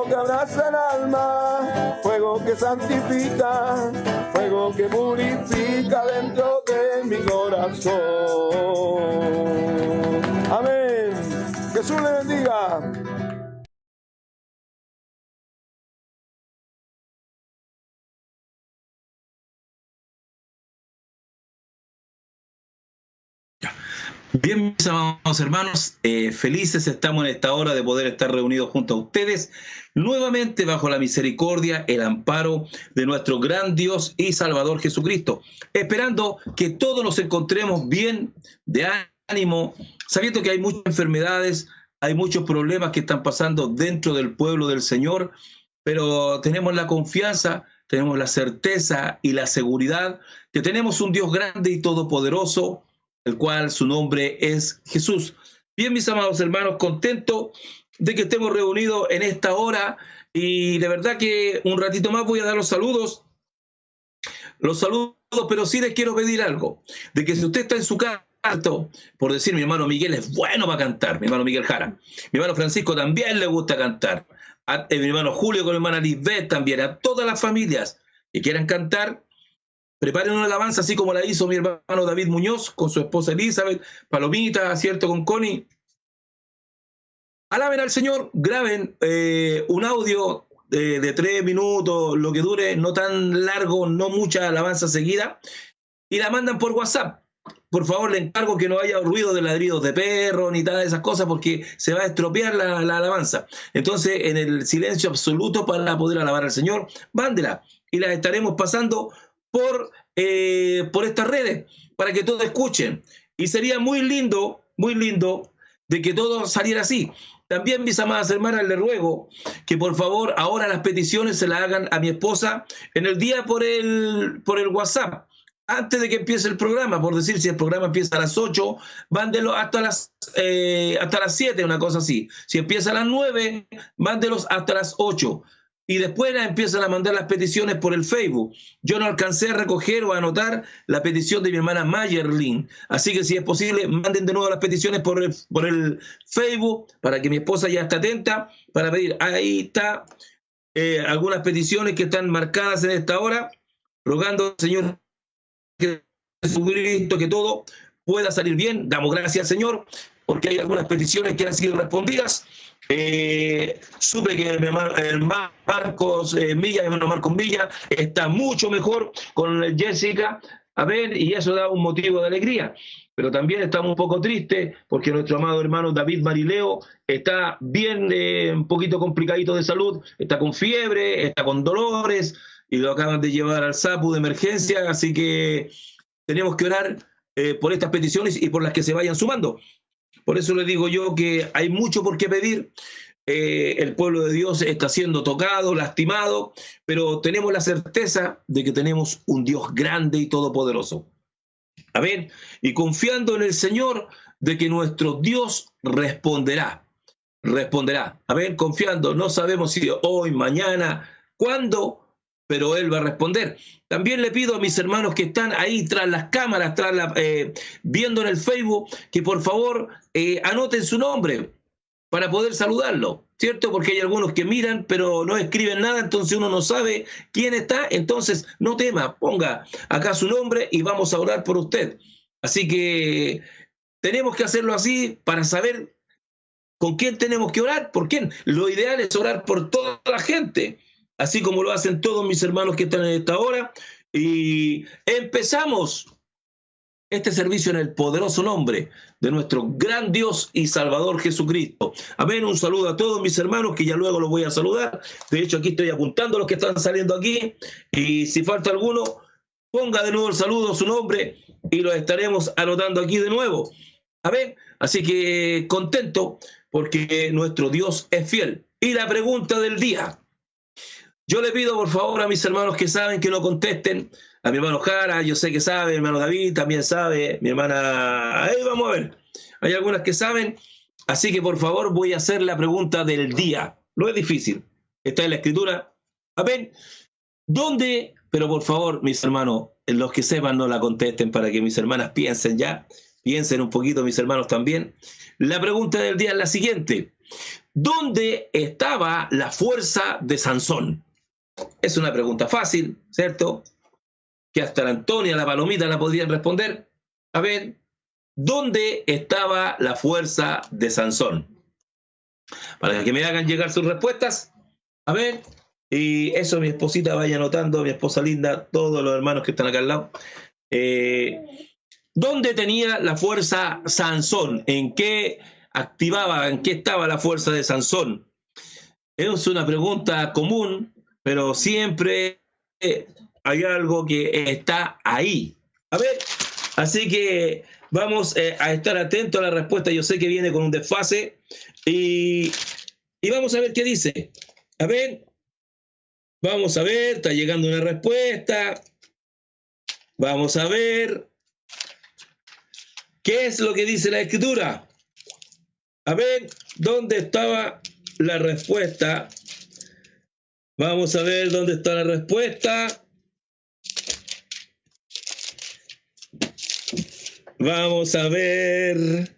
fuego que abraza el alma, fuego que santifica, fuego que purifica dentro de mi corazón. Amén. Jesús le bendiga. Bien, mis amados hermanos, felices estamos en esta hora de poder estar reunidos junto a ustedes, nuevamente bajo la misericordia, el amparo de nuestro gran Dios y Salvador Jesucristo, esperando que todos nos encontremos bien, de ánimo, sabiendo que hay muchas enfermedades, hay muchos problemas que están pasando dentro del pueblo del Señor, pero tenemos la confianza, tenemos la certeza y la seguridad que tenemos un Dios grande y todopoderoso, el cual su nombre es Jesús. Bien, mis amados hermanos, contento de que estemos reunidos en esta hora y de verdad que un ratito más voy a dar los saludos, pero sí les quiero pedir algo, de que si usted está en su casa, por decir, mi hermano Miguel es bueno para cantar, mi hermano Miguel Jara, mi hermano Francisco también le gusta cantar, a mi hermano Julio con mi hermana Lisbeth también, a todas las familias que quieran cantar, preparen una alabanza así como la hizo mi hermano David Muñoz con su esposa Elizabeth, Palomita, ¿cierto? Con Connie. Alaben al Señor, graben un audio de 3 minutos, lo que dure, no tan largo, no mucha alabanza seguida, y la mandan por WhatsApp. Por favor, le encargo que no haya ruido de ladridos de perro ni nada de esas cosas porque se va a estropear la alabanza. Entonces, en el silencio absoluto para poder alabar al Señor, mándela y la estaremos pasando por estas redes para que todos escuchen. Y sería muy lindo de que todo saliera así. También, mis amadas hermanas, les ruego que por favor ahora las peticiones se las hagan a mi esposa en el día por el WhatsApp, antes de que empiece el programa. Por decir, si el programa empieza a las 8, mándenlo hasta las 7, una cosa así. Si empieza a las 9, mándenlos hasta las 8. Y después empiezan a mandar las peticiones por el Facebook. Yo no alcancé a recoger o a anotar la petición de mi hermana Mayerlin. Así que si es posible, manden de nuevo las peticiones por el Facebook para que mi esposa ya esté atenta para pedir. Ahí está algunas peticiones que están marcadas en esta hora, rogando al Señor Jesucristo que todo pueda salir bien. Damos gracias al Señor porque hay algunas peticiones que han sido respondidas. Supe que el Marcos Milla, mi hermano Marcos Milla, está mucho mejor con Jessica, a ver, y eso da un motivo de alegría. Pero también estamos un poco tristes porque nuestro amado hermano David Marileo está bien, un poquito complicadito de salud, está con fiebre, está con dolores y lo acaban de llevar al SAPU de emergencia, así que tenemos que orar por estas peticiones y por las que se vayan sumando. Por eso le digo yo que hay mucho por qué pedir. El pueblo de Dios está siendo tocado, lastimado, pero tenemos la certeza de que tenemos un Dios grande y todopoderoso. Amén. Y confiando en el Señor de que nuestro Dios responderá. Amén. Confiando, no sabemos si hoy, mañana, cuándo, pero Él va a responder. También le pido a mis hermanos que están ahí tras las cámaras, viendo en el Facebook, que por favor anoten su nombre para poder saludarlo, ¿cierto? Porque hay algunos que miran, pero no escriben nada, entonces uno no sabe quién está. Entonces, no tema, ponga acá su nombre y vamos a orar por usted. Así que tenemos que hacerlo así para saber con quién tenemos que orar, por quién. Lo ideal es orar por toda la gente, así como lo hacen todos mis hermanos que están en esta hora. Y empezamos este servicio en el poderoso nombre de nuestro gran Dios y Salvador Jesucristo. Amén. Un saludo a todos mis hermanos, que ya luego los voy a saludar. De hecho, aquí estoy apuntando a los que están saliendo aquí. Y si falta alguno, ponga de nuevo el saludo, su nombre, y lo estaremos anotando aquí de nuevo. Amén. Así que contento porque nuestro Dios es fiel. Y la pregunta del día. Yo le pido por favor a mis hermanos que saben que no contesten. A mi hermano Jara, yo sé que sabe, mi hermano David también sabe, mi hermana... Ahí vamos a ver. Hay algunas que saben. Así que por favor voy a hacer la pregunta del día. No es difícil. Está en la escritura. Amén. ¿Dónde? Pero por favor, mis hermanos, los que sepan no la contesten para que mis hermanas piensen ya. Piensen un poquito, mis hermanos también. La pregunta del día es la siguiente. ¿dónde estaba la fuerza de Sansón? Es una pregunta fácil, ¿cierto? Que hasta la Antonia, la Palomita la podrían responder. A ver, ¿dónde estaba la fuerza de Sansón? Para que me hagan llegar sus respuestas. A ver, y eso mi esposita vaya anotando, mi esposa linda, todos los hermanos que están acá al lado. ¿Dónde tenía la fuerza Sansón? ¿En qué activaba, en qué estaba la fuerza de Sansón? Es una pregunta común, pero siempre hay algo que está ahí. A ver, así que vamos a estar atentos a la respuesta. Yo sé que viene con un desfase y vamos a ver qué dice. A ver, vamos a ver, está llegando una respuesta. Vamos a ver qué es lo que dice la Escritura. A ver, ¿dónde estaba la respuesta? Vamos a ver dónde está la respuesta. Vamos a ver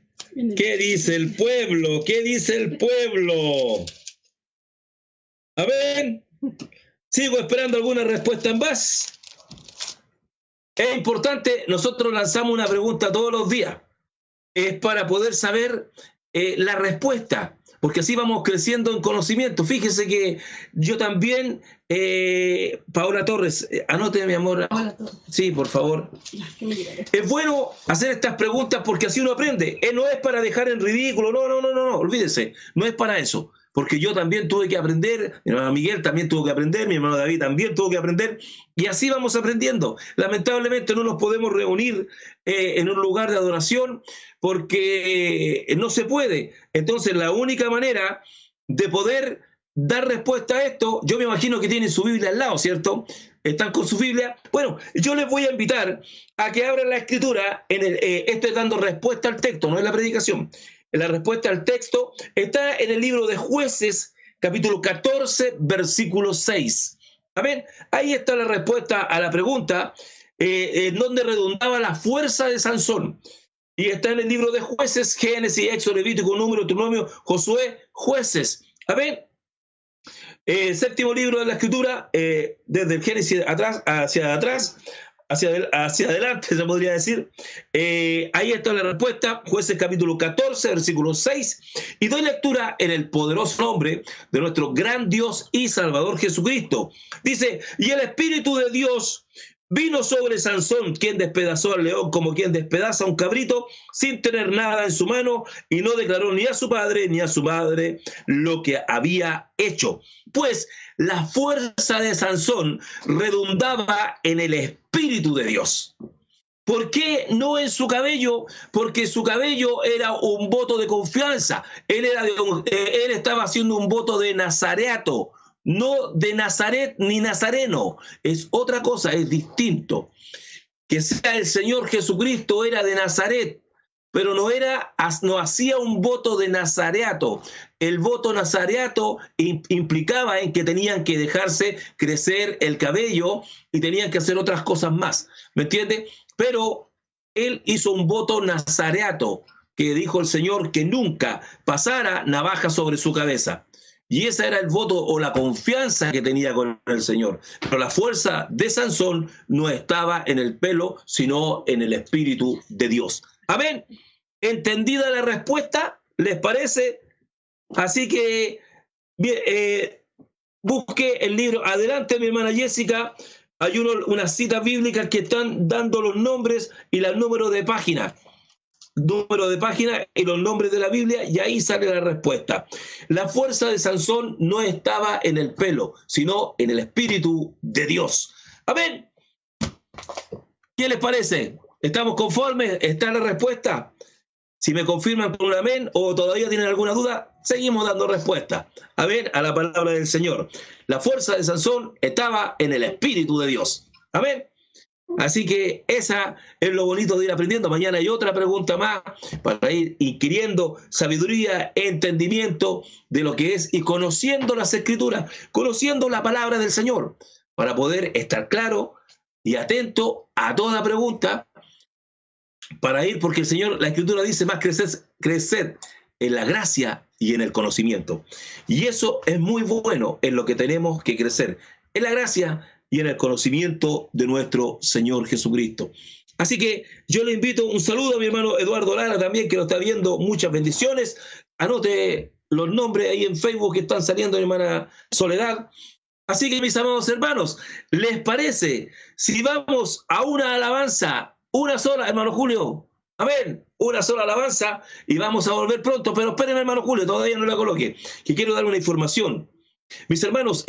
qué dice el pueblo. ¿Qué dice el pueblo? A ver, sigo esperando alguna respuesta en más. Es importante, nosotros lanzamos una pregunta todos los días. Es para poder saber la respuesta, porque así vamos creciendo en conocimiento. Fíjese que yo también, Paola Torres, anote, mi amor. Sí, por favor. Es bueno hacer estas preguntas porque así uno aprende. No es para dejar en ridículo, no, olvídese, no es para eso. Porque yo también tuve que aprender, mi hermano Miguel también tuvo que aprender, mi hermano David también tuvo que aprender, y así vamos aprendiendo. Lamentablemente no nos podemos reunir en un lugar de adoración porque no se puede. Entonces la única manera de poder dar respuesta a esto, yo me imagino que tienen su Biblia al lado, ¿cierto? Están con su Biblia. Bueno, yo les voy a invitar a que abran la Escritura, esto es dando respuesta al texto, no es la predicación. La respuesta al texto está en el libro de Jueces, capítulo 14, versículo 6. Amén. Ahí está la respuesta a la pregunta en donde redundaba la fuerza de Sansón. Y está en el libro de Jueces, Génesis, Éxodo, Levítico, Número, Deuteronomio, Josué, Jueces. Amén. Séptimo libro de la Escritura, desde el Génesis hacia adelante, se podría decir. Ahí está la respuesta, Jueces capítulo 14, versículo 6, y doy lectura en el poderoso nombre de nuestro gran Dios y Salvador Jesucristo. Dice, y el Espíritu de Dios vino sobre Sansón, quien despedazó al león como quien despedaza a un cabrito, sin tener nada en su mano, y no declaró ni a su padre ni a su madre lo que había hecho. Pues la fuerza de Sansón redundaba en el Espíritu de Dios. ¿Por qué no en su cabello? Porque su cabello era un voto de confianza. Él estaba haciendo un voto de nazareato, no de Nazaret ni nazareno. Es otra cosa, es distinto. Que sea el Señor Jesucristo era de Nazaret, pero no hacía un voto de nazareato. El voto nazareato implicaba en que tenían que dejarse crecer el cabello y tenían que hacer otras cosas más, ¿me entiende? Pero él hizo un voto nazareato, que dijo el Señor que nunca pasara navaja sobre su cabeza. Y ese era el voto o la confianza que tenía con el Señor. Pero la fuerza de Sansón no estaba en el pelo, sino en el Espíritu de Dios. Amén. ¿Entendida la respuesta? ¿Les parece? Así que bien, busque el libro. Adelante, mi hermana Jessica. Hay unas citas bíblicas que están dando los nombres y el número de página. Número de página y los nombres de la Biblia, y ahí sale la respuesta. La fuerza de Sansón no estaba en el pelo, sino en el Espíritu de Dios. Amén. ¿Qué les parece? ¿Estamos conformes? ¿Está la respuesta? Si me confirman con un amén o todavía tienen alguna duda, seguimos dando respuesta. Amén a la palabra del Señor. La fuerza de Sansón estaba en el Espíritu de Dios. Amén. Así que esa es lo bonito de ir aprendiendo. Mañana hay otra pregunta más para ir adquiriendo sabiduría, entendimiento de lo que es y conociendo las Escrituras, conociendo la palabra del Señor, para poder estar claro y atento a toda pregunta, para ir, porque el Señor, la Escritura dice más crecer en la gracia y en el conocimiento. Y eso es muy bueno, en lo que tenemos que crecer, en la gracia y en el conocimiento de nuestro Señor Jesucristo. Así que yo le invito, un saludo a mi hermano Eduardo Lara también, que lo está viendo, muchas bendiciones. Anote los nombres ahí en Facebook que están saliendo, mi hermana Soledad. Así que, mis amados hermanos, ¿les parece si vamos a una alabanza, una sola, hermano Julio? Amén, una sola alabanza y vamos a volver pronto, pero espérenme, hermano Julio, todavía no la coloque, que quiero dar una información. Mis hermanos,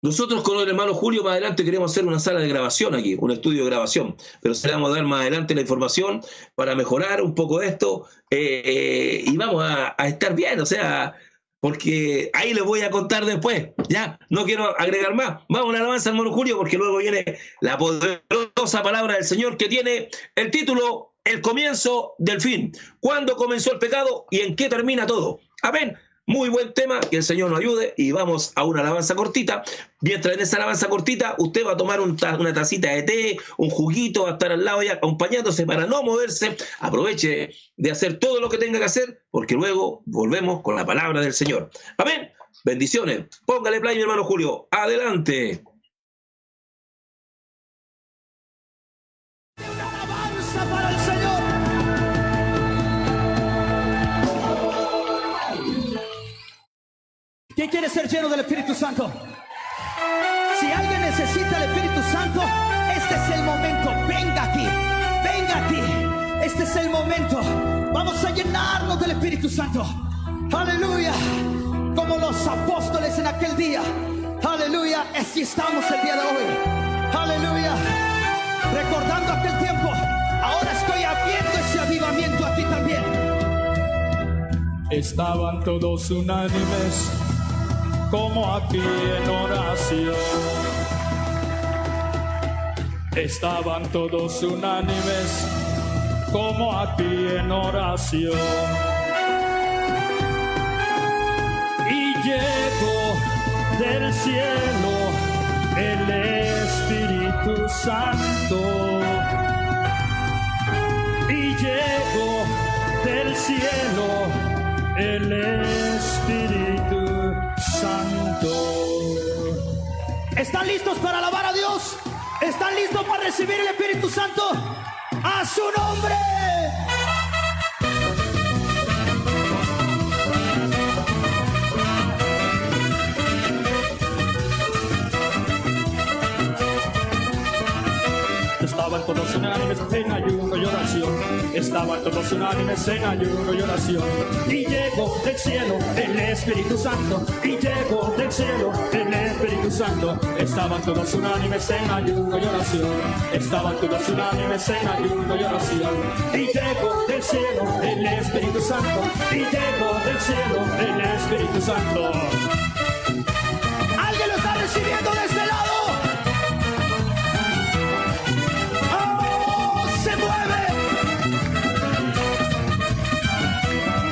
nosotros con el hermano Julio más adelante queremos hacer una sala de grabación aquí, un estudio de grabación, pero se le vamos a dar más adelante la información para mejorar un poco esto y vamos a estar bien, o sea, porque ahí les voy a contar después, ya, no quiero agregar más. Vamos a una alabanza, hermano Julio, porque luego viene la poderosa palabra del Señor que tiene el título El comienzo del fin. ¿Cuándo comenzó el pecado y en qué termina todo? Amén. Muy buen tema, que el Señor nos ayude y vamos a una alabanza cortita. Mientras en esa alabanza cortita usted va a tomar una tacita de té, un juguito, va a estar al lado ya acompañándose para no moverse. Aproveche de hacer todo lo que tenga que hacer porque luego volvemos con la palabra del Señor. Amén. Bendiciones. Póngale play, mi hermano Julio. Adelante. Una alabanza para el Señor. ¿Quién quiere ser lleno del Espíritu Santo? Si alguien necesita el Espíritu Santo, este es el momento. Venga aquí, venga aquí. Este es el momento. Vamos a llenarnos del Espíritu Santo. Aleluya. Como los apóstoles en aquel día. Aleluya. Así estamos el día de hoy. Aleluya. Recordando aquel tiempo. Ahora estoy abriendo ese avivamiento a ti también. Estaban todos unánimes, como aquí en oración. Estaban todos unánimes, como aquí en oración. Y llegó del cielo el Espíritu Santo. Y llegó del cielo el Espíritu Santo. ¿Están listos para alabar a Dios? ¿Están listos para recibir el Espíritu Santo? ¡A su nombre! Estaban todos unánimes en ayuno y oración. Estaban todos unánimes en ayuno y oración. Y llegó del cielo el Espíritu Santo. Y llegó del cielo el Espíritu Santo. Estaban todos unánimes en ayuno y oración. Estaban todos unánimes en ayuno y oración. Y llegó del cielo el Espíritu Santo. Y llegó del cielo el Espíritu Santo. ¿Alguien lo está recibiendo de este lado?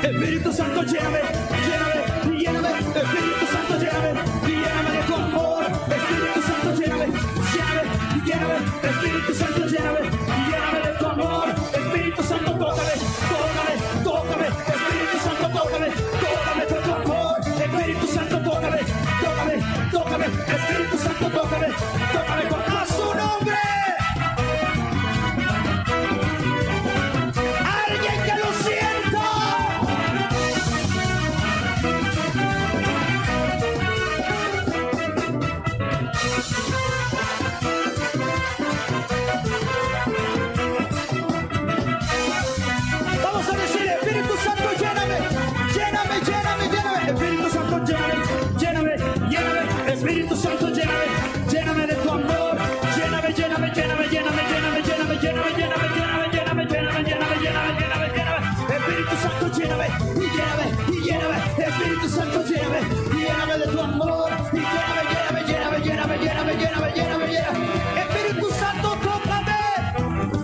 Espíritu Santo, lléname, lléname, lléname. Espíritu Santo, lléname, lléname de tu amor. Espíritu Santo, lléname, lléname, lléname. Espíritu Santo, lléname, lléname de tu amor. Espíritu Santo, tócame, tócame, tócame. Espíritu Santo, tócame, tócame de tu amor. Espíritu Santo, tócame, tócame, tócame. Espíritu Santo, tócame, tócame con a su nombre. ¡Alguien que lo sienta! Vamos a decir, Espíritu Santo, lléname, lléname, lléname, lléname. Espíritu Santo, lléname, lléname, lléname. Espíritu Santo, lléname, lléname de tu amor. Lléname, lléname, lléname, lléname, lléname, lléname, lléname, lléname, lléname, lléname, lléname, lléname, lléname, lléname, lléname. Espíritu Santo, lléname, y lléname, y lléname. Espíritu Santo, lléname, y lléname de tu amor. Y lléname, lléname, lléname, lléname, lléname, lléname, lléname, lléname. Espíritu Santo, tócame.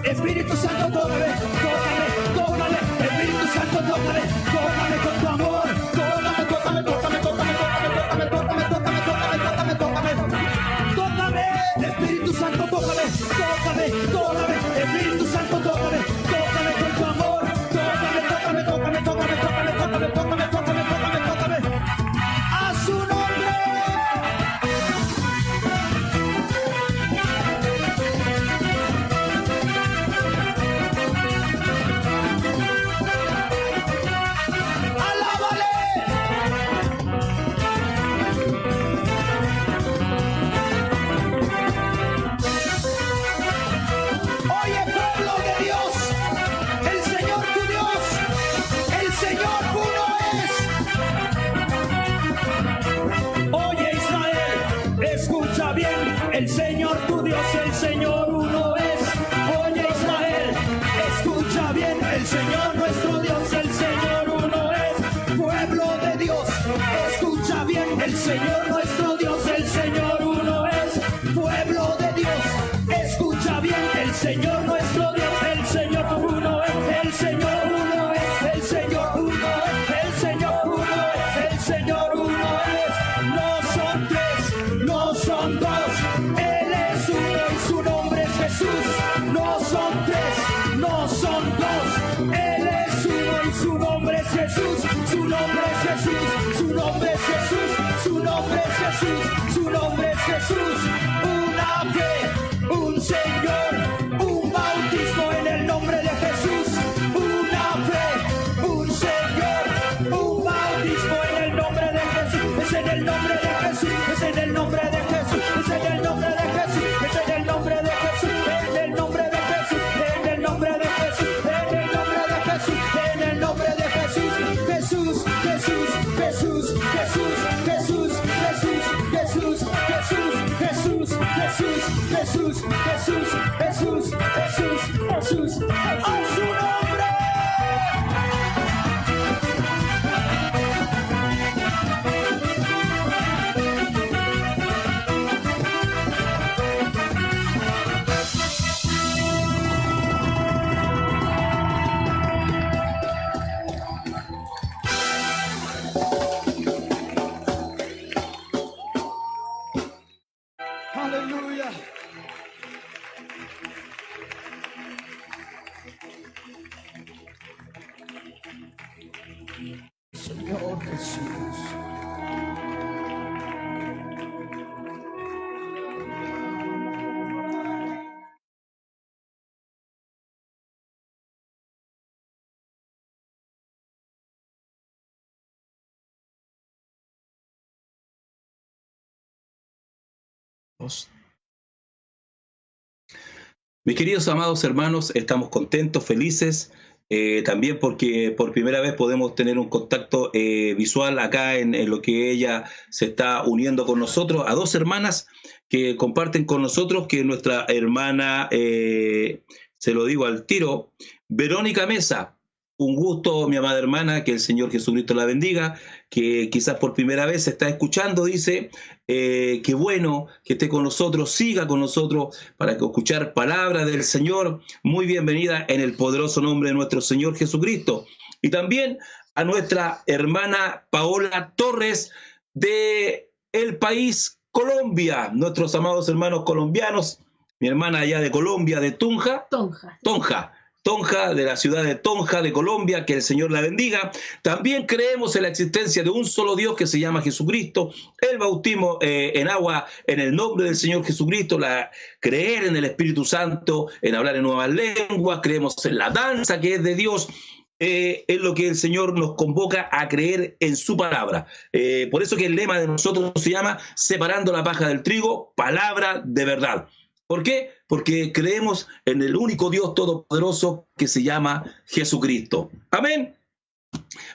Espíritu Santo, tócame, tócame, tócame. Espíritu Santo, tócame, tócame con tu amor. Tócame, tócame, tócame, tócame, tócame, tócame, tócame, tócame, tócame, tócame, tócame. Tócame, Espíritu Santo, tócame, tócame, tócame. Espíritu Santo, tócame, tócame con tu amor. Tócame, tócame, tócame, tócame, Señor nuestro Dios, el Señor uno es. Pueblo de Dios, escucha bien, el Señor nuestro Dios, el Señor uno es, el Señor uno es, el Señor uno es, el Señor uno es, el Señor uno es. No son tres, no son dos, Él es uno y su nombre es Jesús. No son tres, no son dos, Él es uno y su nombre es Jesús. Su nombre es Jesús, su nombre es Jesús, su nombre es Jesús, su nombre es Jesús. Una fe, un Señor, un bautismo en el nombre de Jesús. Una fe, un Señor, un bautismo en el nombre de Jesús. Es en el nombre de Jesús, es en el nombre de Jesús, es en el nombre de Jesús, es en el nombre de Jesús, en el nombre de Jesús, en el nombre de Jesús, en el nombre de Jesús, en el nombre de Jesús. Jesús, Jesús, Jesús, Jesús, Jesús, Jesús, Jesús, Jesús, Jesús, Jesús, Jesús, Jesús, Jesús, Jesús, a su nombre. Aleluya. Señor Jesús. Mis queridos amados hermanos, estamos contentos, felices, también porque por primera vez podemos tener un contacto visual acá en lo que ella se está uniendo con nosotros, a dos hermanas que comparten con nosotros, que nuestra hermana, se lo digo al tiro, Verónica Mesa. Un gusto, mi amada hermana, que el Señor Jesucristo la bendiga, que quizás por primera vez se está escuchando, dice, qué bueno que esté con nosotros, siga con nosotros para escuchar palabra del Señor. Muy bienvenida en el poderoso nombre de nuestro Señor Jesucristo. Y también a nuestra hermana Paola Torres de el país Colombia, nuestros amados hermanos colombianos, mi hermana allá de Colombia, de Tunja, Tonja, de la ciudad de Tonja, de Colombia, que el Señor la bendiga. También creemos en la existencia de un solo Dios que se llama Jesucristo, el bautismo en agua en el nombre del Señor Jesucristo, creer en el Espíritu Santo, en hablar en nuevas lenguas, creemos en la danza que es de Dios. Es lo que el Señor nos convoca a creer en su palabra. Por eso que el lema de nosotros se llama Separando la paja del trigo, palabra de verdad. ¿Por qué? Porque creemos en el único Dios todopoderoso que se llama Jesucristo. Amén.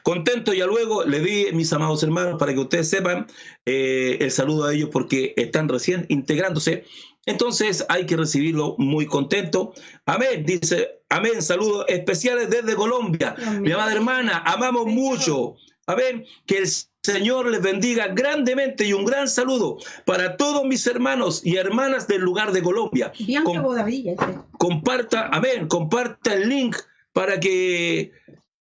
Contento, ya luego le di, mis amados hermanos, para que ustedes sepan el saludo a ellos porque están recién integrándose. Entonces hay que recibirlo muy contento. Amén. Dice, amén. Saludos especiales desde Colombia. Amén. Mi amada hermana, amamos mucho. Amén. Que el Señor les bendiga grandemente y un gran saludo para todos mis hermanos y hermanas del lugar de Colombia. Bianca Bodavilla. Comparta, amén, comparta el link para que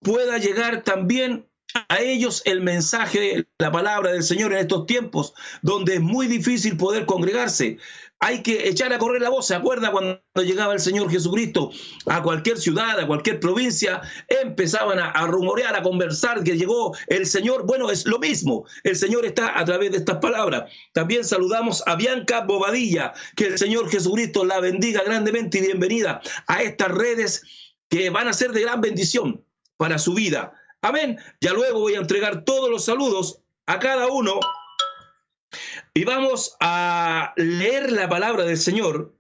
pueda llegar también a ellos el mensaje, la palabra del Señor en estos tiempos donde es muy difícil poder congregarse. Hay que echar a correr la voz. ¿Se acuerda cuando llegaba el Señor Jesucristo a cualquier ciudad, a cualquier provincia? Empezaban a rumorear, a conversar que llegó el Señor. Bueno, es lo mismo. El Señor está a través de estas palabras. También saludamos a Bianca Bobadilla. Que el Señor Jesucristo la bendiga grandemente y bienvenida a estas redes que van a ser de gran bendición para su vida. Amén. Ya luego voy a entregar todos los saludos a cada uno. Y vamos a leer la palabra del Señor.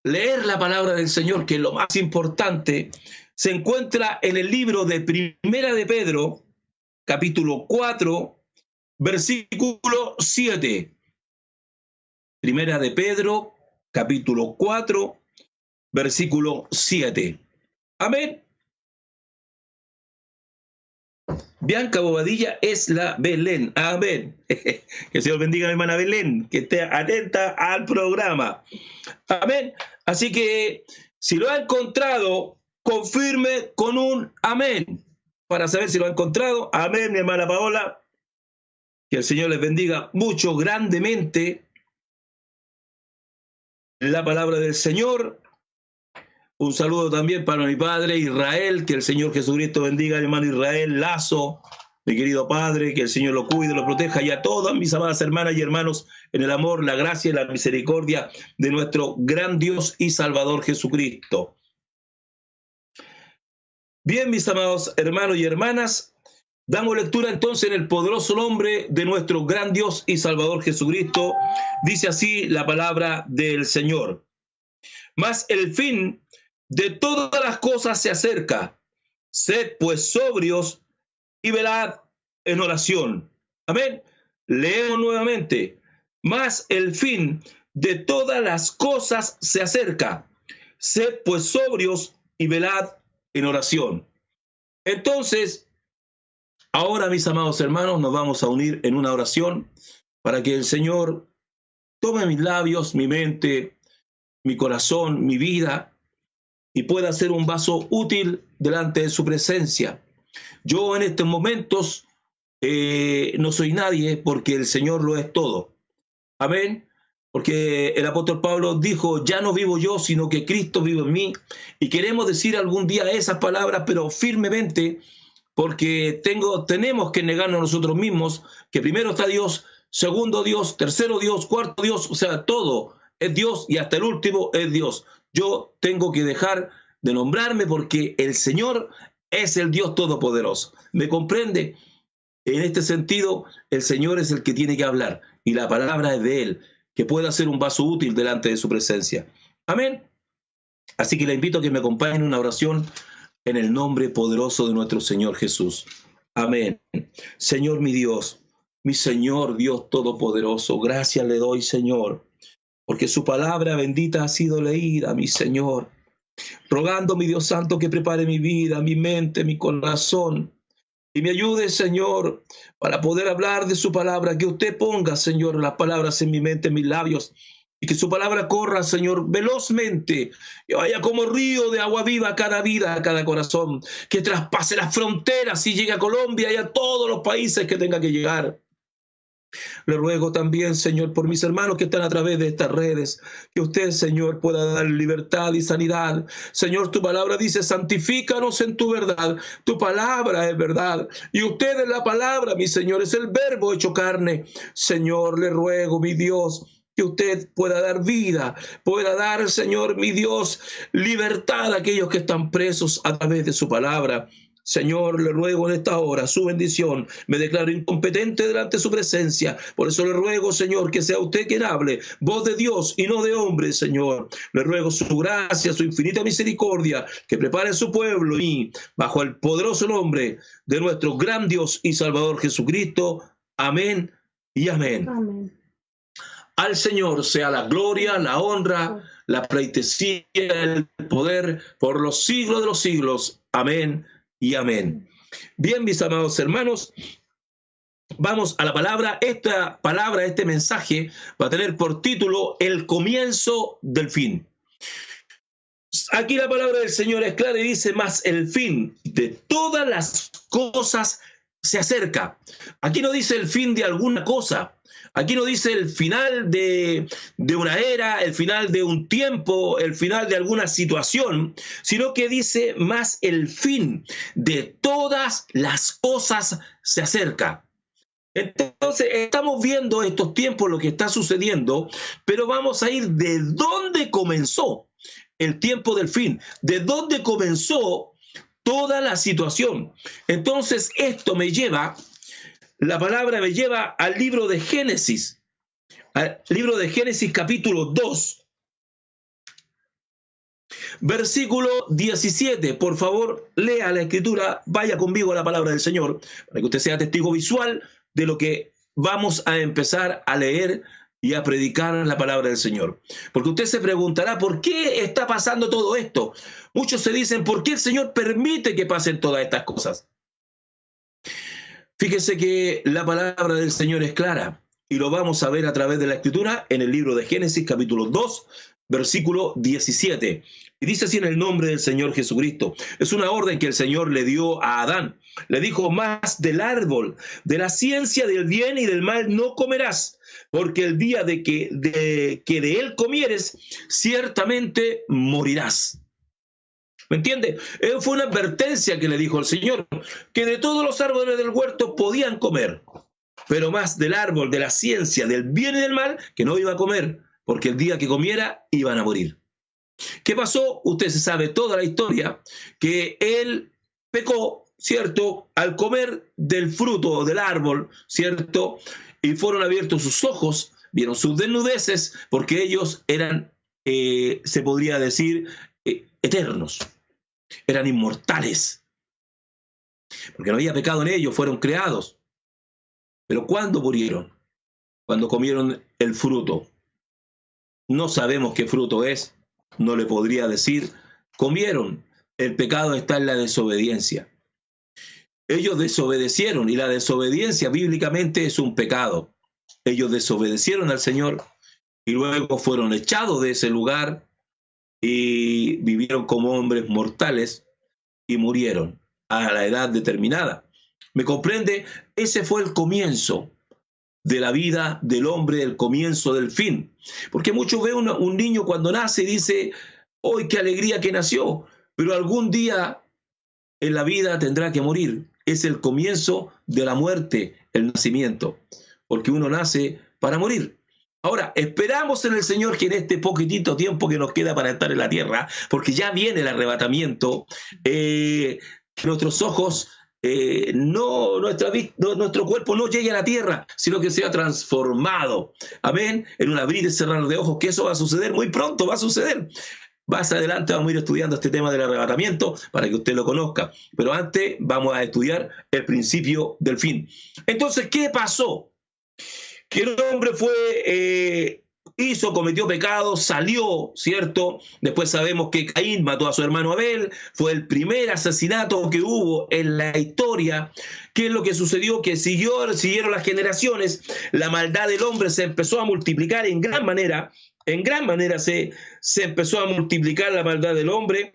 Leer la palabra del Señor, que es lo más importante, se encuentra en el libro de Primera de Pedro, capítulo 4, versículo 7. Primera de Pedro, capítulo 4, versículo 7. Amén. Bianca Bobadilla es la Belén. Amén. Que el Señor bendiga a mi hermana Belén, que esté atenta al programa. Amén. Así que si lo ha encontrado, confirme con un amén. Para saber si lo ha encontrado. Amén, mi hermana Paola. Que el Señor les bendiga mucho, grandemente. La palabra del Señor. Un saludo también para mi padre Israel, que el Señor Jesucristo bendiga a mi hermano Israel Lazo, mi querido padre, que el Señor lo cuide, lo proteja, y a todas mis amadas hermanas y hermanos en el amor, la gracia y la misericordia de nuestro gran Dios y Salvador Jesucristo. Bien, mis amados hermanos y hermanas, damos lectura entonces en el poderoso nombre de nuestro gran Dios y Salvador Jesucristo. Dice así la palabra del Señor. Mas el fin de todas las cosas se acerca. Sed pues sobrios y velad en oración. Amén. Leemos nuevamente. Mas el fin de todas las cosas se acerca. Sed pues sobrios y velad en oración. Entonces, ahora, mis amados hermanos, nos vamos a unir en una oración para que el Señor tome mis labios, mi mente, mi corazón, mi vida, y pueda ser un vaso útil delante de su presencia. Yo en estos momentos no soy nadie, porque el Señor lo es todo. Amén. Porque el apóstol Pablo dijo, ya no vivo yo, sino que Cristo vive en mí. Y queremos decir algún día esas palabras, pero firmemente, porque tenemos que negarnos a nosotros mismos, que primero está Dios, segundo Dios, tercero Dios, cuarto Dios, o sea, todo es Dios y hasta el último es Dios. Yo tengo que dejar de nombrarme porque el Señor es el Dios todopoderoso. ¿Me comprende? En este sentido, el Señor es el que tiene que hablar y la palabra es de Él, que pueda ser un vaso útil delante de su presencia. Amén. Así que le invito a que me acompañen en una oración en el nombre poderoso de nuestro Señor Jesús. Amén. Señor mi Dios, mi Señor Dios todopoderoso, gracias le doy, Señor, porque su palabra bendita ha sido leída, mi Señor. Rogando, mi Dios santo, que prepare mi vida, mi mente, mi corazón, y me ayude, Señor, para poder hablar de su palabra. Que usted ponga, Señor, las palabras en mi mente, en mis labios, y que su palabra corra, Señor, velozmente, que vaya como río de agua viva a cada vida, a cada corazón, que traspase las fronteras y llegue a Colombia y a todos los países que tenga que llegar. Le ruego también, Señor, por mis hermanos que están a través de estas redes, que usted, Señor, pueda dar libertad y sanidad. Señor, tu palabra dice, santifícanos en tu verdad. Tu palabra es verdad. Y usted es la palabra, mi Señor, es el verbo hecho carne. Señor, le ruego, mi Dios, que usted pueda dar vida, pueda dar, Señor, mi Dios, libertad a aquellos que están presos a través de su palabra. Señor, le ruego en esta hora su bendición. Me declaro incompetente delante de su presencia. Por eso le ruego, Señor, que sea usted quien hable, voz de Dios y no de hombre, Señor. Le ruego su gracia, su infinita misericordia, que prepare su pueblo y bajo el poderoso nombre de nuestro gran Dios y Salvador Jesucristo. Amén y amén. Amén. Al Señor sea la gloria, la honra, la pleitesía, el poder por los siglos de los siglos. Amén y amén. Bien, mis amados hermanos, vamos a la palabra. Esta palabra, este mensaje, va a tener por título El comienzo del fin. Aquí la palabra del Señor es clara y dice, mas el fin de todas las cosas se acerca. Aquí no dice el fin de alguna cosa. Aquí no dice el final de una era, el final de un tiempo, el final de alguna situación, sino que dice, más el fin de todas las cosas se acerca. Entonces, estamos viendo estos tiempos, lo que está sucediendo, pero vamos a ir de dónde comenzó el tiempo del fin, de dónde comenzó toda la situación. Entonces, esto me lleva... La palabra me lleva al libro de Génesis capítulo 2, versículo 17. Por favor, lea la escritura, vaya conmigo a la palabra del Señor, para que usted sea testigo visual de lo que vamos a empezar a leer y a predicar la palabra del Señor. Porque usted se preguntará, ¿por qué está pasando todo esto? Muchos se dicen, ¿por qué el Señor permite que pasen todas estas cosas? Fíjese que la palabra del Señor es clara y lo vamos a ver a través de la Escritura en el libro de Génesis, capítulo 2, versículo 17. Y dice así en el nombre del Señor Jesucristo. Es una orden que el Señor le dio a Adán. Le dijo: más del árbol de la ciencia del bien y del mal no comerás, porque el día que de él comieres, ciertamente morirás. ¿Me entiende? Fue una advertencia que le dijo el Señor, que de todos los árboles del huerto podían comer, pero más del árbol de la ciencia del bien y del mal, que no iba a comer, porque el día que comiera iban a morir. ¿Qué pasó? Usted se sabe toda la historia, que él pecó, ¿cierto?, al comer del fruto del árbol, ¿cierto?, y fueron abiertos sus ojos, vieron sus desnudeces, porque ellos eran, se podría decir, eternos, eran inmortales, porque no había pecado en ellos, fueron creados. Pero ¿cuándo murieron? Cuando comieron el fruto. No sabemos qué fruto es, no le podría decir. Comieron. El pecado está en la desobediencia. Ellos desobedecieron, y la desobediencia bíblicamente es un pecado. Ellos desobedecieron al Señor y luego fueron echados de ese lugar y vivieron como hombres mortales y murieron a la edad determinada. ¿Me comprende? Ese fue el comienzo de la vida del hombre, el comienzo del fin. Porque muchos ven un niño cuando nace y dice: ¡hoy qué alegría que nació! Pero algún día en la vida tendrá que morir. Es el comienzo de la muerte, el nacimiento, porque uno nace para morir. Ahora, esperamos en el Señor que en este poquitito tiempo que nos queda para estar en la tierra, porque ya viene el arrebatamiento, nuestros ojos, nuestro cuerpo no llegue a la tierra, sino que sea transformado. Amén. En un abrir y cerrar de ojos, que eso va a suceder muy pronto, va a suceder. Más adelante vamos a ir estudiando este tema del arrebatamiento para que usted lo conozca. Pero antes vamos a estudiar el principio del fin. Entonces, ¿qué pasó? Que el hombre cometió pecado, salió, ¿cierto? Después sabemos que Caín mató a su hermano Abel, fue el primer asesinato que hubo en la historia. ¿Qué es lo que sucedió? Que siguieron las generaciones, la maldad del hombre se empezó a multiplicar en gran manera se empezó a multiplicar la maldad del hombre,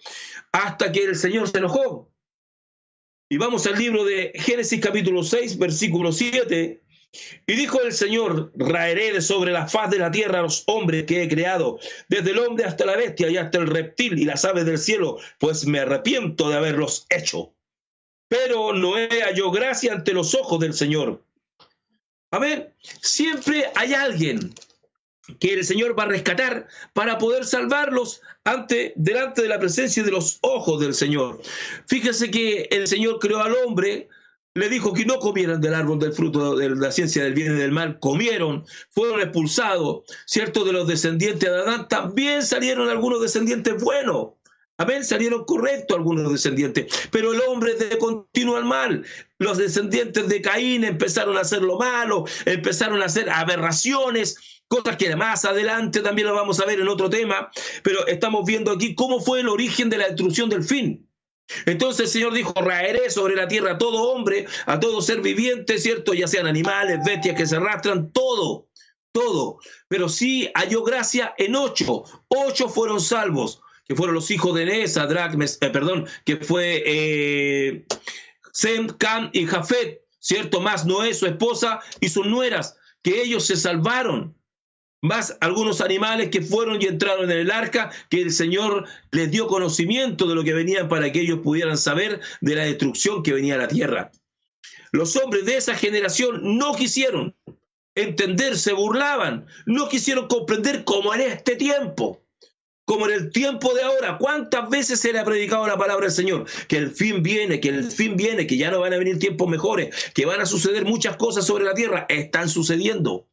hasta que el Señor se enojó. Y vamos al libro de Génesis capítulo 6, versículo 7, y dijo el Señor: raeré de sobre la faz de la tierra a los hombres que he creado, desde el hombre hasta la bestia y hasta el reptil y las aves del cielo, pues me arrepiento de haberlos hecho. Pero Noé halló gracia ante los ojos del Señor. Amén. Siempre hay alguien que el Señor va a rescatar para poder salvarlos delante de la presencia de los ojos del Señor. Fíjese que el Señor creó al hombre, le dijo que no comieran del árbol del fruto de la ciencia del bien y del mal. Comieron, fueron expulsados, ¿cierto? De los descendientes de Adán también salieron algunos descendientes buenos. Amén, salieron correctos algunos descendientes, pero el hombre de continuo al mal. Los descendientes de Caín empezaron a hacer lo malo, empezaron a hacer aberraciones, cosas que más adelante también lo vamos a ver en otro tema, pero estamos viendo aquí cómo fue el origen de la destrucción del fin. Entonces el Señor dijo: raeré sobre la tierra a todo hombre, a todo ser viviente, ¿cierto? Ya sean animales, bestias que se arrastran, todo. Pero sí halló gracia en 8. 8 fueron salvos, que fueron los hijos de Ené, que fue Sem, Cam y Jafet, ¿cierto? Más Noé, su esposa y sus nueras, que ellos se salvaron. Más algunos animales que fueron y entraron en el arca, que el Señor les dio conocimiento de lo que venían para que ellos pudieran saber de la destrucción que venía a la tierra. Los hombres de esa generación no quisieron entender, se burlaban, no quisieron comprender como en este tiempo, como en el tiempo de ahora. ¿Cuántas veces se le ha predicado la palabra del Señor? Que el fin viene, que ya no van a venir tiempos mejores, que van a suceder muchas cosas sobre la tierra. Están sucediendo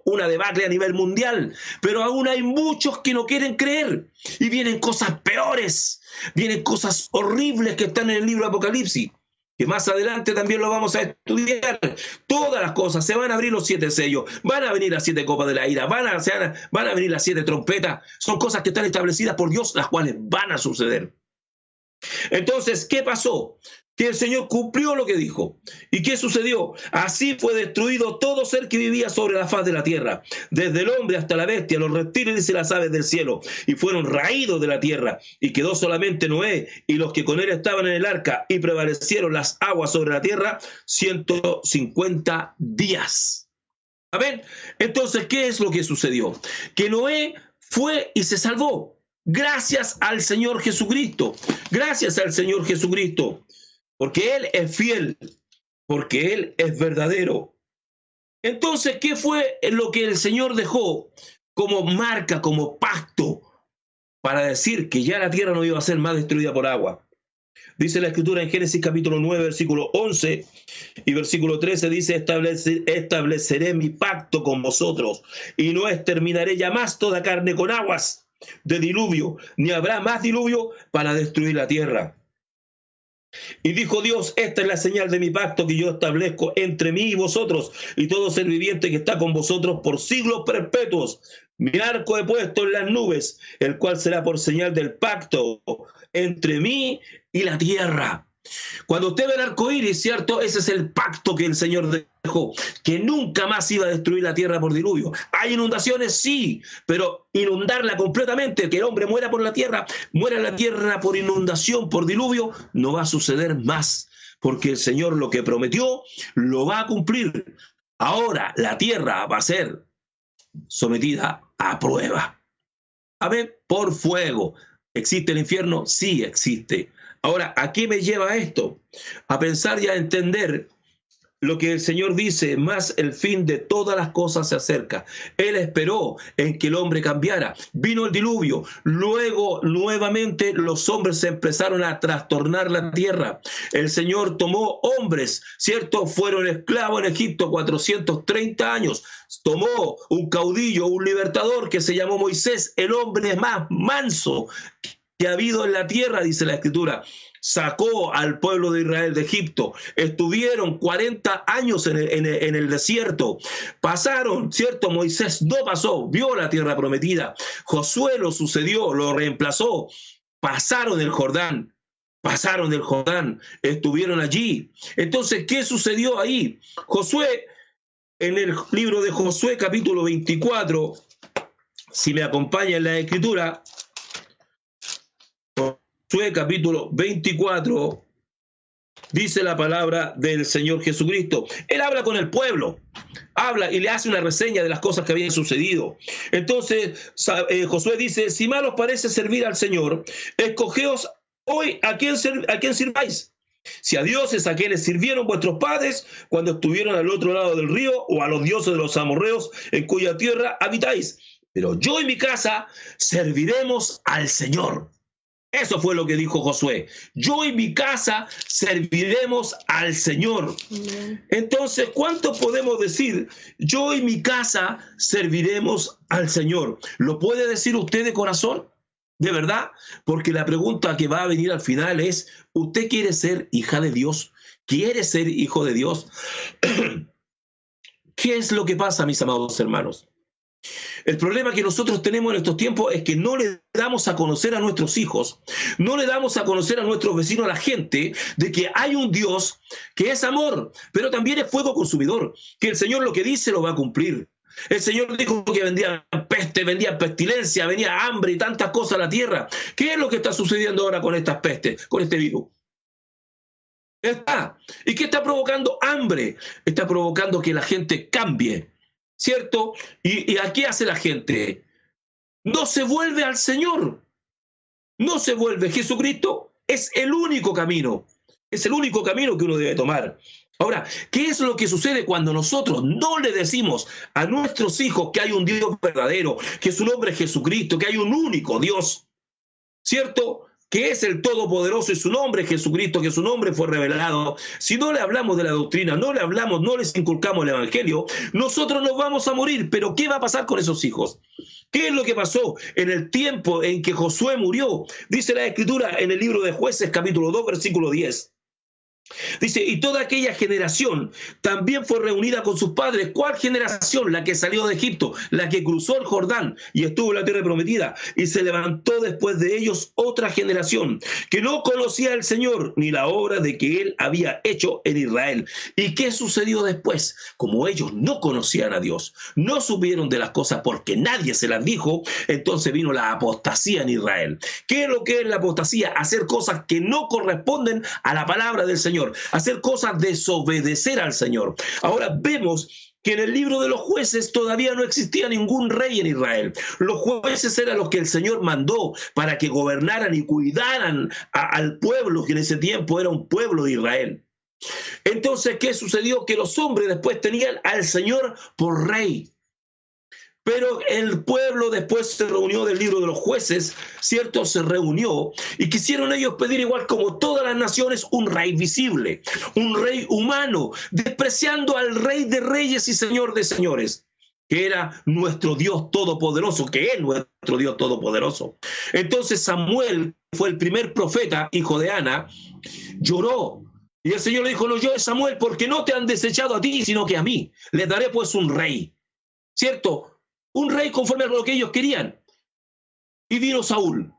una debacle a nivel mundial, pero aún hay muchos que no quieren creer y vienen cosas peores, vienen cosas horribles que están en el libro de Apocalipsis, que más adelante también lo vamos a estudiar. Todas las cosas, se van a abrir los 7 sellos, van a venir las 7 copas de la ira, van a venir las 7 trompetas. Son cosas que están establecidas por Dios, las cuales van a suceder. Entonces, ¿qué pasó? Que el Señor cumplió lo que dijo. ¿Y qué sucedió? Así fue destruido todo ser que vivía sobre la faz de la tierra, desde el hombre hasta la bestia, los reptiles y las aves del cielo, y fueron raídos de la tierra, y quedó solamente Noé y los que con él estaban en el arca, y prevalecieron las aguas sobre la tierra 150 días. ¿Amén? Entonces, ¿qué es lo que sucedió? Que Noé fue y se salvó. Gracias al Señor Jesucristo. Gracias al Señor Jesucristo. Porque Él es fiel. Porque Él es verdadero. Entonces, ¿qué fue lo que el Señor dejó como marca, como pacto, para decir que ya la tierra no iba a ser más destruida por agua? Dice la Escritura en Génesis capítulo 9, versículo 11 y versículo 13, dice: estableceré mi pacto con vosotros y no exterminaré ya más toda carne con aguas de diluvio, ni habrá más diluvio para destruir la tierra. Y dijo Dios: esta es la señal de mi pacto que yo establezco entre mí y vosotros y todo ser viviente que está con vosotros por siglos perpetuos. Mi arco he puesto en las nubes, el cual será por señal del pacto entre mí y la tierra. Cuando usted ve el arco iris, ¿cierto? Ese es el pacto que el Señor dejó, que nunca más iba a destruir la tierra por diluvio. ¿Hay inundaciones? Sí, pero inundarla completamente, que el hombre muera por la tierra, muera la tierra por inundación, por diluvio, no va a suceder más, porque el Señor lo que prometió lo va a cumplir. Ahora la tierra va a ser sometida a prueba. A ver, por fuego. ¿Existe el infierno? Sí existe. Ahora, ¿a qué me lleva esto? A pensar y a entender lo que el Señor dice: más el fin de todas las cosas se acerca. Él esperó en que el hombre cambiara. Vino el diluvio. Luego, nuevamente, los hombres se empezaron a trastornar la tierra. El Señor tomó hombres, ¿cierto? Fueron esclavos en Egipto 430 años. Tomó un caudillo, un libertador que se llamó Moisés, el hombre más manso que ha habido en la tierra, dice la Escritura. Sacó al pueblo de Israel de Egipto. Estuvieron 40 años en el desierto. Pasaron, ¿cierto? Moisés no pasó, vio la tierra prometida. Josué lo sucedió, lo reemplazó. Pasaron el Jordán. Estuvieron allí. Entonces, ¿qué sucedió ahí? Josué, en el libro de Josué, capítulo 24, si me acompaña en la Escritura, Josué capítulo 24, dice la palabra del Señor Jesucristo. Él habla con el pueblo, habla y le hace una reseña de las cosas que habían sucedido. Entonces Josué dice: si mal os parece servir al Señor, escogeos hoy a quién sirváis. Si a dioses a quienes sirvieron vuestros padres cuando estuvieron al otro lado del río, o a los dioses de los amorreos en cuya tierra habitáis. Pero yo y mi casa serviremos al Señor. Eso fue lo que dijo Josué. Yo y mi casa serviremos al Señor. Entonces, ¿cuánto podemos decir? Yo y mi casa serviremos al Señor. ¿Lo puede decir usted de corazón? ¿De verdad? Porque la pregunta que va a venir al final es: ¿usted quiere ser hija de Dios? ¿Quiere ser hijo de Dios? ¿Qué es lo que pasa, mis amados hermanos? El problema que nosotros tenemos en estos tiempos es que no le damos a conocer a nuestros hijos, no le damos a conocer a nuestros vecinos, a la gente, de que hay un Dios que es amor, pero también es fuego consumidor, que el Señor lo que dice lo va a cumplir. El Señor dijo que vendía peste, vendía pestilencia, venía hambre y tantas cosas a la tierra. ¿Qué es lo que está sucediendo ahora con estas pestes, con este virus? ¿Y qué está provocando? Hambre. Está provocando que la gente cambie, ¿cierto? ¿Y a qué hace la gente? No se vuelve al Señor. No se vuelve. Jesucristo es el único camino. Es el único camino que uno debe tomar. Ahora, ¿qué es lo que sucede cuando nosotros no le decimos a nuestros hijos que hay un Dios verdadero, que su nombre es Jesucristo, que hay un único Dios, ¿cierto?, que es el Todopoderoso y su nombre es Jesucristo, que su nombre fue revelado? Si no le hablamos de la doctrina, no le hablamos, no les inculcamos el Evangelio, nosotros nos vamos a morir. Pero ¿qué va a pasar con esos hijos? ¿Qué es lo que pasó en el tiempo en que Josué murió? Dice la Escritura en el libro de Jueces, capítulo 2, versículo 10. Dice, y toda aquella generación también fue reunida con sus padres. ¿Cuál generación? La que salió de Egipto, la que cruzó el Jordán y estuvo en la tierra prometida. Y se levantó después de ellos otra generación que no conocía al Señor ni la obra de que Él había hecho en Israel. ¿Y qué sucedió después? Como ellos no conocían a Dios, no supieron de las cosas porque nadie se las dijo, entonces vino la apostasía en Israel. ¿Qué es lo que es la apostasía? Hacer cosas que no corresponden a la palabra del Señor. Hacer cosas, desobedecer al Señor. Ahora vemos que en el libro de los jueces todavía no existía ningún rey en Israel. Los jueces eran los que el Señor mandó para que gobernaran y cuidaran al pueblo, que en ese tiempo era un pueblo de Israel. Entonces, ¿qué sucedió? Que los hombres después tenían al Señor por rey. Pero el pueblo después se reunió del libro de los jueces, ¿cierto? Se reunió y quisieron ellos pedir, igual como todas las naciones, un rey visible, un rey humano, despreciando al rey de reyes y señor de señores, que era nuestro Dios todopoderoso, que es nuestro Dios todopoderoso. Entonces Samuel fue el primer profeta, hijo de Ana, lloró. Y el Señor le dijo, no llores, Samuel, porque no te han desechado a ti, sino que a mí. Les daré pues un rey, ¿cierto? Un rey conforme a lo que ellos querían. Y vino Saúl.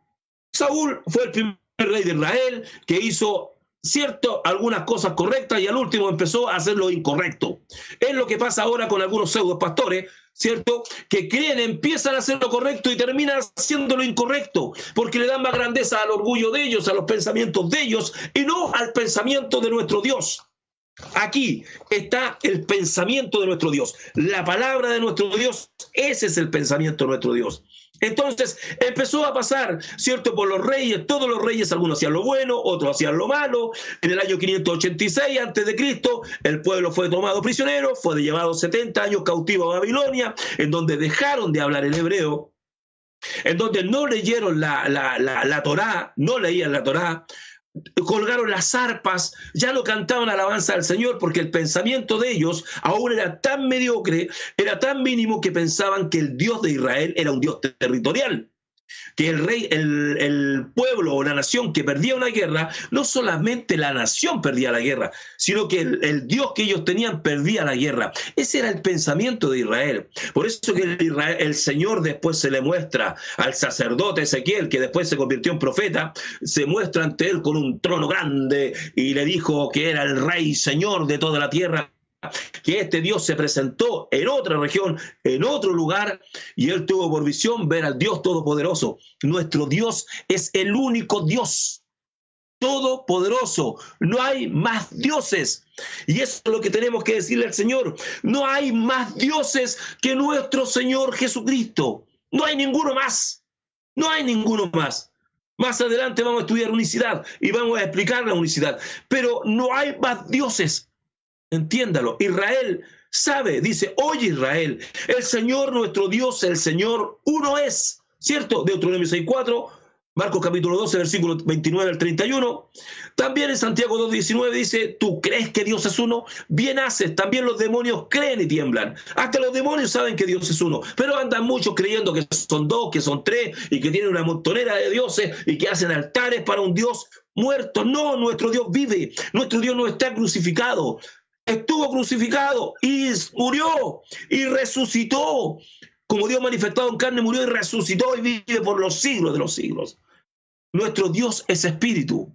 Saúl fue el primer rey de Israel que hizo, cierto, algunas cosas correctas y al último empezó a hacer lo incorrecto. Es lo que pasa ahora con algunos pseudo pastores, ¿cierto? Que creen, empiezan a hacer lo correcto y terminan haciendo lo incorrecto, porque le dan más grandeza al orgullo de ellos, a los pensamientos de ellos y no al pensamiento de nuestro Dios. Aquí está el pensamiento de nuestro Dios, la palabra de nuestro Dios, ese es el pensamiento de nuestro Dios. Entonces empezó a pasar, ¿cierto? Por los reyes, todos los reyes, algunos hacían lo bueno, otros hacían lo malo. En el año 586 a.C., el pueblo fue tomado prisionero, fue llevado 70 años cautivo a Babilonia, en donde dejaron de hablar el hebreo, en donde no leyeron la Torá, no leían la Torá, colgaron las arpas, ya no cantaban alabanza al Señor porque el pensamiento de ellos aún era tan mediocre, era tan mínimo que pensaban que el Dios de Israel era un Dios territorial. Que el rey, el pueblo o la nación que perdía una guerra, no solamente la nación perdía la guerra, sino que el Dios que ellos tenían perdía la guerra. Ese era el pensamiento de Israel. Por eso que el Señor después se le muestra al sacerdote Ezequiel, que después se convirtió en profeta, se muestra ante él con un trono grande y le dijo que era el rey, señor de toda la tierra, que este Dios se presentó en otra región, en otro lugar, y él tuvo por visión ver al Dios todopoderoso. Nuestro Dios es el único Dios todopoderoso, no hay más dioses, y eso es lo que tenemos que decirle al Señor. No hay más dioses que nuestro Señor Jesucristo, no hay ninguno más, no hay ninguno más. Más adelante vamos a estudiar unicidad y vamos a explicar la unicidad, pero no hay más dioses. Entiéndalo, Israel sabe, dice, oye Israel, el Señor nuestro Dios, el Señor uno es, ¿cierto? Deuteronomio 6:4, Marcos capítulo 12, versículo 29 al 31. También en Santiago 2:19 dice, ¿tú crees que Dios es uno? Bien haces, también los demonios creen y tiemblan. Hasta los demonios saben que Dios es uno, pero andan muchos creyendo que son dos, que son tres, y que tienen una montonera de dioses, y que hacen altares para un Dios muerto. No, nuestro Dios vive, nuestro Dios no está crucificado. Estuvo crucificado y murió y resucitó. Como Dios manifestado en carne, murió y resucitó y vive por los siglos de los siglos. Nuestro Dios es espíritu.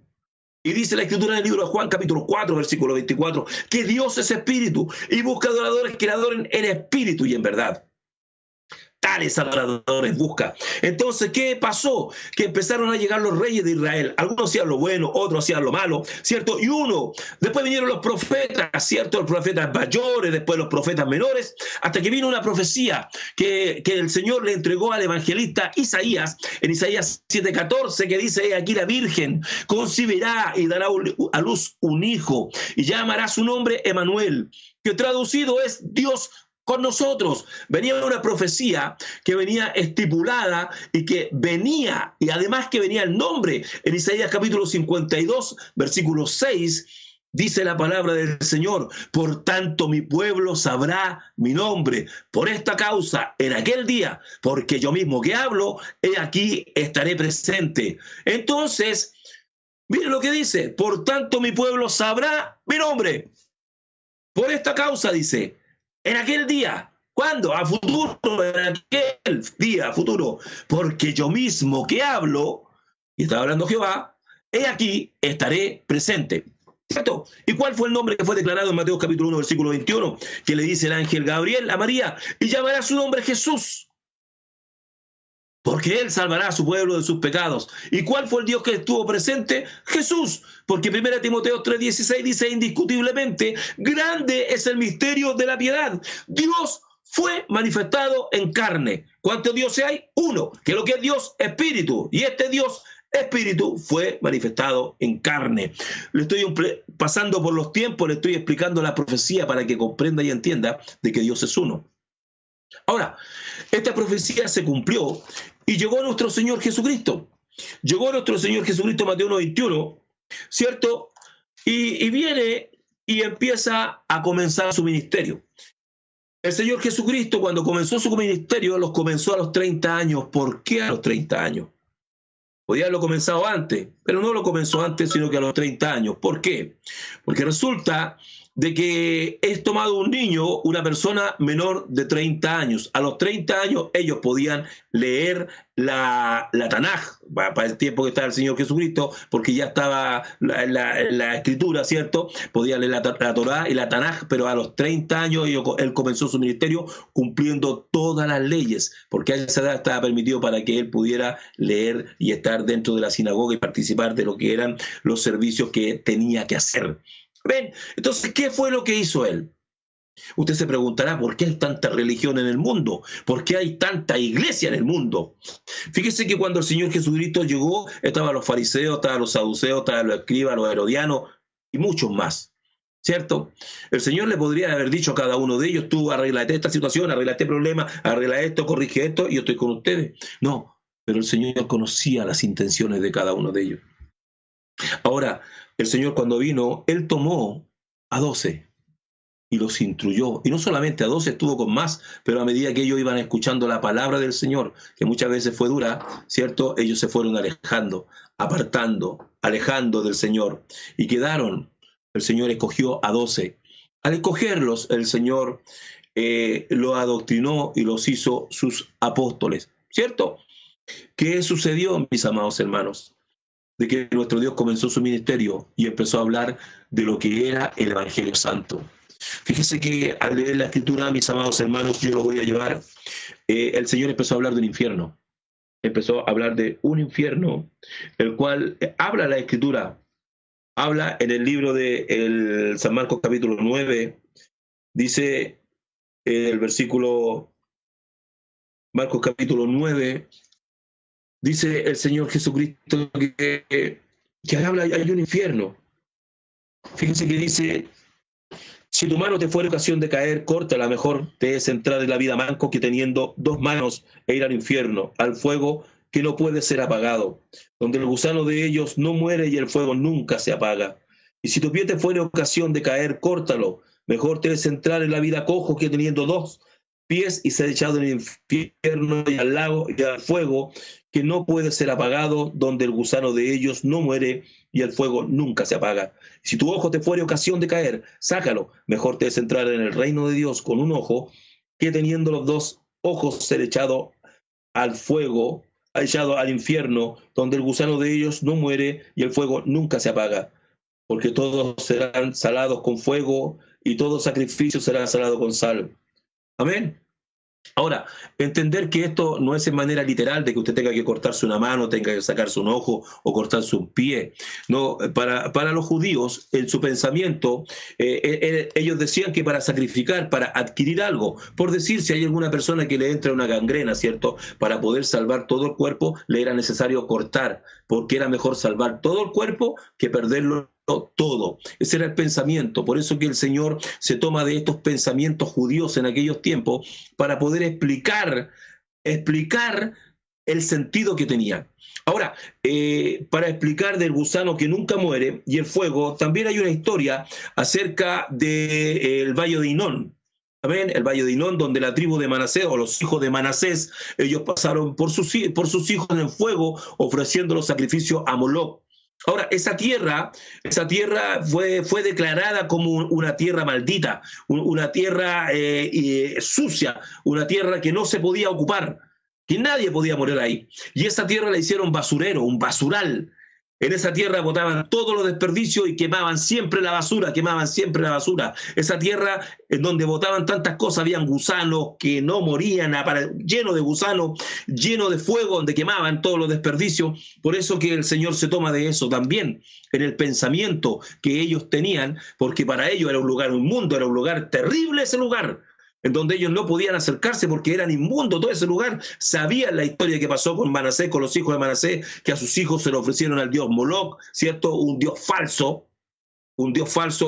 Y dice la Escritura en el libro de Juan, capítulo 4, versículo 24, que Dios es espíritu y busca adoradores que le adoren en espíritu y en verdad. Tales adoradores busca. Entonces, ¿qué pasó? Que empezaron a llegar los reyes de Israel. Algunos hacían lo bueno, otros hacían lo malo, ¿cierto? Y después vinieron los profetas, ¿cierto? Los profetas mayores, después los profetas menores, hasta que vino una profecía que el Señor le entregó al evangelista Isaías, en Isaías 7:14, que dice, aquí la Virgen concebirá y dará a luz un hijo, y llamará su nombre Emanuel, que traducido es Dios con nosotros. Venía una profecía que venía estipulada y que venía, y además que venía el nombre. En Isaías capítulo 52, versículo 6, dice la palabra del Señor, por tanto mi pueblo sabrá mi nombre, por esta causa en aquel día, porque yo mismo que hablo, he aquí estaré presente. Entonces, Mire lo que dice, por tanto mi pueblo sabrá mi nombre. Por esta causa, dice, en aquel día. ¿Cuándo? A futuro, en aquel día, a futuro. Porque yo mismo que hablo, y estaba hablando Jehová, he aquí, estaré presente. ¿Cierto? ¿Y cuál fue el nombre que fue declarado en Mateo capítulo 1, versículo 21? Que le dice el ángel Gabriel a María, y llamará su nombre Jesús. Porque él salvará a su pueblo de sus pecados. ¿Y cuál fue el Dios que estuvo presente? Jesús. Porque 1 Timoteo 3:16 dice indiscutiblemente, grande es el misterio de la piedad. Dios fue manifestado en carne. ¿Cuántos dioses hay? Uno, que lo que es Dios, espíritu. Y este Dios, espíritu, fue manifestado en carne. Le estoy pasando por los tiempos, le estoy explicando la profecía para que comprenda y entienda de que Dios es uno. Ahora, esta profecía se cumplió y llegó nuestro Señor Jesucristo. Llegó nuestro Señor Jesucristo, Mateo 1:21, ¿cierto? Y viene y empieza a comenzar su ministerio. El Señor Jesucristo, cuando comenzó su ministerio, los comenzó a los 30 años. ¿Por qué a los 30 años? Podía haberlo comenzado antes, pero no lo comenzó antes, sino que a los 30 años. ¿Por qué? Porque resulta de que es tomado un niño, una persona menor de 30 años. A los 30 años ellos podían leer la Tanaj, para el tiempo que estaba el Señor Jesucristo, porque ya estaba la escritura, ¿cierto? Podían leer la Torá y la Tanaj, pero a los 30 años él comenzó su ministerio cumpliendo todas las leyes, porque a esa edad estaba permitido para que él pudiera leer y estar dentro de la sinagoga y participar de lo que eran los servicios que tenía que hacer. ¿Ven? Entonces, ¿qué fue lo que hizo él? Usted se preguntará, ¿por qué hay tanta religión en el mundo? ¿Por qué hay tanta iglesia en el mundo? Fíjese que cuando el Señor Jesucristo llegó, estaban los fariseos, estaban los saduceos, estaban los escribas, los herodianos y muchos más, ¿cierto? El Señor le podría haber dicho a cada uno de ellos, tú arréglate esta situación, arregla este problema, arregla esto, corrige esto y yo estoy con ustedes. No, pero el Señor conocía las intenciones de cada uno de ellos. Ahora, el Señor cuando vino, Él tomó a 12 y los instruyó. Y no solamente a 12, estuvo con más, pero a medida que ellos iban escuchando la palabra del Señor, que muchas veces fue dura, ¿cierto? Ellos se fueron alejando, apartando, alejando del Señor. Y quedaron, el Señor escogió a 12. Al escogerlos, el Señor los adoctrinó y los hizo sus apóstoles, ¿cierto? ¿Qué sucedió, mis amados hermanos? De que nuestro Dios comenzó su ministerio y empezó a hablar de lo que era el Evangelio Santo. Fíjese que al leer la Escritura, mis amados hermanos, yo lo voy a llevar, el Señor empezó a hablar de un infierno. Empezó a hablar de un infierno, el cual habla la Escritura. Habla en el libro de San Marcos capítulo 9, dice el versículo, Marcos capítulo 9, dice el Señor Jesucristo que habla, hay un infierno. Fíjense que dice, si tu mano te fuera ocasión de caer, córtala, mejor te es entrar en la vida manco que teniendo 2 manos e ir al infierno, al fuego que no puede ser apagado, donde el gusano de ellos no muere y el fuego nunca se apaga. Y si tu pie te fuera ocasión de caer, córtalo, mejor te es entrar en la vida cojo que teniendo 2 pies y ser echado en el infierno y al lago y al fuego que no puede ser apagado, donde el gusano de ellos no muere y el fuego nunca se apaga. Si tu ojo te fuere ocasión de caer, sácalo, mejor te es entrar en el reino de Dios con un ojo, que teniendo los 2 ojos ser echado al fuego, echado al infierno, donde el gusano de ellos no muere y el fuego nunca se apaga, porque todos serán salados con fuego y todo sacrificio será salado con sal. Amén. Ahora, entender que esto no es en manera literal de que usted tenga que cortarse una mano, tenga que sacarse un ojo o cortarse un pie. No, para los judíos, en su pensamiento, ellos decían que para sacrificar, para adquirir algo, por decir, si hay alguna persona que le entra una gangrena, ¿cierto? Para poder salvar todo el cuerpo, le era necesario cortar, porque era mejor salvar todo el cuerpo que perderlo todo. Ese era el pensamiento. Por eso que el Señor se toma de estos pensamientos judíos en aquellos tiempos para poder explicar el sentido que tenía. Ahora, para explicar del gusano que nunca muere y el fuego, también hay una historia acerca del Valle de Hinón. ¿Amén? El Valle de Hinón, donde la tribu de Manasés o los hijos de Manasés, ellos pasaron por sus hijos en el fuego ofreciendo los sacrificios a Moloc. Ahora, esa tierra fue declarada como una tierra maldita, una tierra sucia, una tierra que no se podía ocupar, que nadie podía morir ahí. Y esa tierra la hicieron basurero, un basural. En esa tierra botaban todos los desperdicios y quemaban siempre la basura, quemaban siempre la basura. Esa tierra en donde botaban tantas cosas, habían gusanos que no morían, lleno de gusanos, lleno de fuego, donde quemaban todos los desperdicios. Por eso que el Señor se toma de eso también, en el pensamiento que ellos tenían, porque para ellos era un lugar inmundo, era un lugar terrible ese lugar, en donde ellos no podían acercarse porque eran inmundos todo ese lugar. Sabían la historia que pasó con Manasés, con los hijos de Manasés, que a sus hijos se le ofrecieron al dios Moloch, ¿cierto? Un dios falso,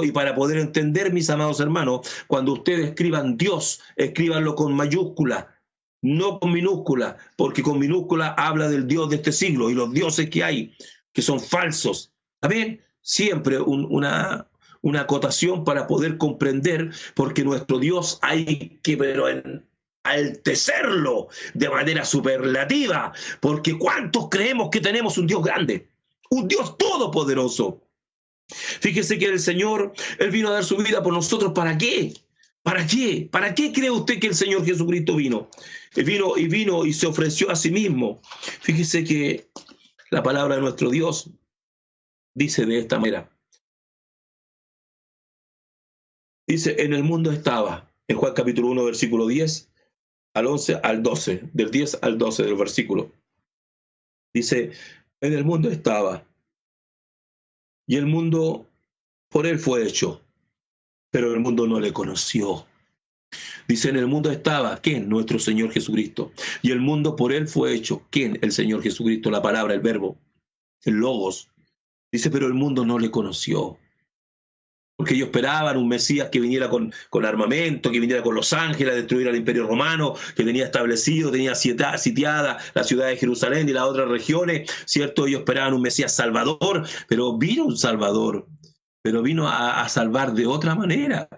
y para poder entender, mis amados hermanos, cuando ustedes escriban Dios, escríbanlo con mayúscula, no con minúscula, porque con minúscula habla del Dios de este siglo y los dioses que hay, que son falsos. ¿Amén? Siempre una acotación para poder comprender, porque nuestro Dios hay que enaltecerlo de manera superlativa, porque ¿cuántos creemos que tenemos un Dios grande? Un Dios todopoderoso. Fíjese que el Señor, Él vino a dar su vida por nosotros. ¿Para qué? ¿Para qué? ¿Para qué cree usted que el Señor Jesucristo vino? Vino y se ofreció a sí mismo. Fíjese que la palabra de nuestro Dios dice de esta manera. Dice, en el mundo estaba, en Juan capítulo 1, versículo 10 al 11 al 12, del 10 al 12 del versículo. Dice, en el mundo estaba, y el mundo por él fue hecho, pero el mundo no le conoció. Dice, en el mundo estaba, ¿quién? Nuestro Señor Jesucristo. Y el mundo por él fue hecho, ¿quién? El Señor Jesucristo, la palabra, el verbo, el logos. Dice, pero el mundo no le conoció. Porque ellos esperaban un Mesías que viniera con armamento, que viniera con los ángeles a destruir al Imperio Romano, que tenía establecido, tenía sitiada la ciudad de Jerusalén y las otras regiones, ¿cierto? Ellos esperaban un Mesías salvador, pero vino un Salvador, pero vino a salvar de otra manera,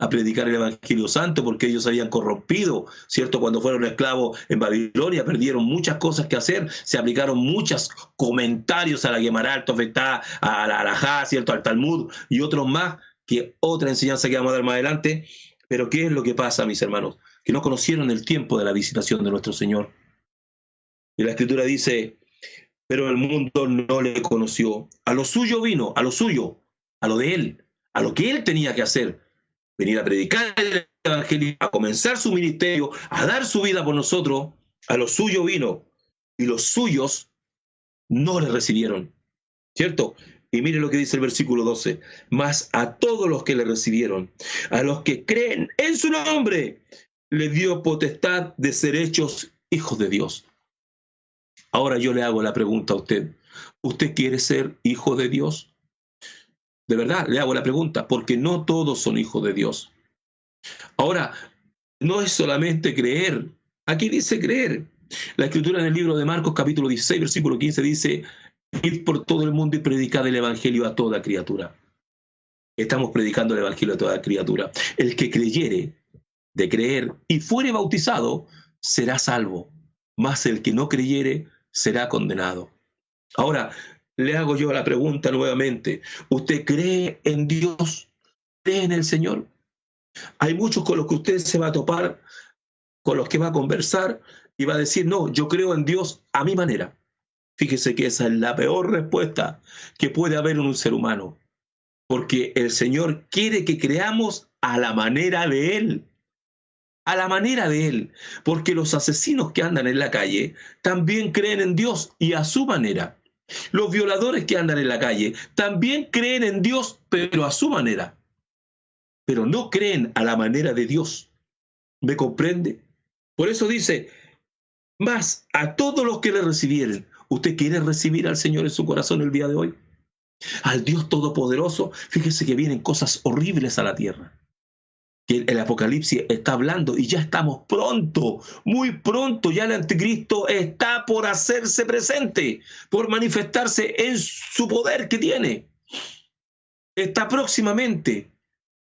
a predicar el Evangelio Santo, porque ellos habían corrompido, ¿cierto? Cuando fueron esclavos en Babilonia, perdieron muchas cosas que hacer, se aplicaron muchos comentarios a la Gemara, al Tofetá, a la Alajá, ¿cierto? Al Talmud y otros más, que otra enseñanza que vamos a dar más adelante. Pero ¿qué es lo que pasa, mis hermanos? Que no conocieron el tiempo de la visitación de nuestro Señor. Y la Escritura dice, pero el mundo no le conoció. A lo suyo vino, a lo suyo, a lo de Él, a lo que Él tenía que hacer. Venir a predicar el Evangelio, a comenzar su ministerio, a dar su vida por nosotros. A lo suyo vino, y los suyos no le recibieron, ¿cierto? Y mire lo que dice el versículo 12. Mas a todos los que le recibieron, a los que creen en su nombre, le dio potestad de ser hechos hijos de Dios. Ahora yo le hago la pregunta a usted. ¿Usted quiere ser hijo de Dios? De verdad, le hago la pregunta, porque no todos son hijos de Dios. Ahora, no es solamente creer. Aquí dice creer. La Escritura en el libro de Marcos, capítulo 16, versículo 15, dice, id por todo el mundo y predicad el Evangelio a toda criatura. Estamos predicando el Evangelio a toda criatura. El que creyere, de creer, y fuere bautizado, será salvo. Mas el que no creyere, será condenado. Ahora, le hago yo la pregunta nuevamente. ¿Usted cree en Dios? ¿Cree en el Señor? Hay muchos con los que usted se va a topar, con los que va a conversar y va a decir, no, yo creo en Dios a mi manera. Fíjese que esa es la peor respuesta que puede haber en un ser humano. Porque el Señor quiere que creamos a la manera de Él. A la manera de Él. Porque los asesinos que andan en la calle también creen en Dios y a su manera. Los violadores que andan en la calle también creen en Dios, pero a su manera. Pero no creen a la manera de Dios. ¿Me comprende? Por eso dice, más a todos los que le recibieren. ¿Usted quiere recibir al Señor en su corazón el día de hoy? Al Dios Todopoderoso. Fíjese que vienen cosas horribles a la tierra. Que el Apocalipsis está hablando y ya estamos pronto, muy pronto, ya el anticristo está por hacerse presente, por manifestarse en su poder que tiene. Está próximamente,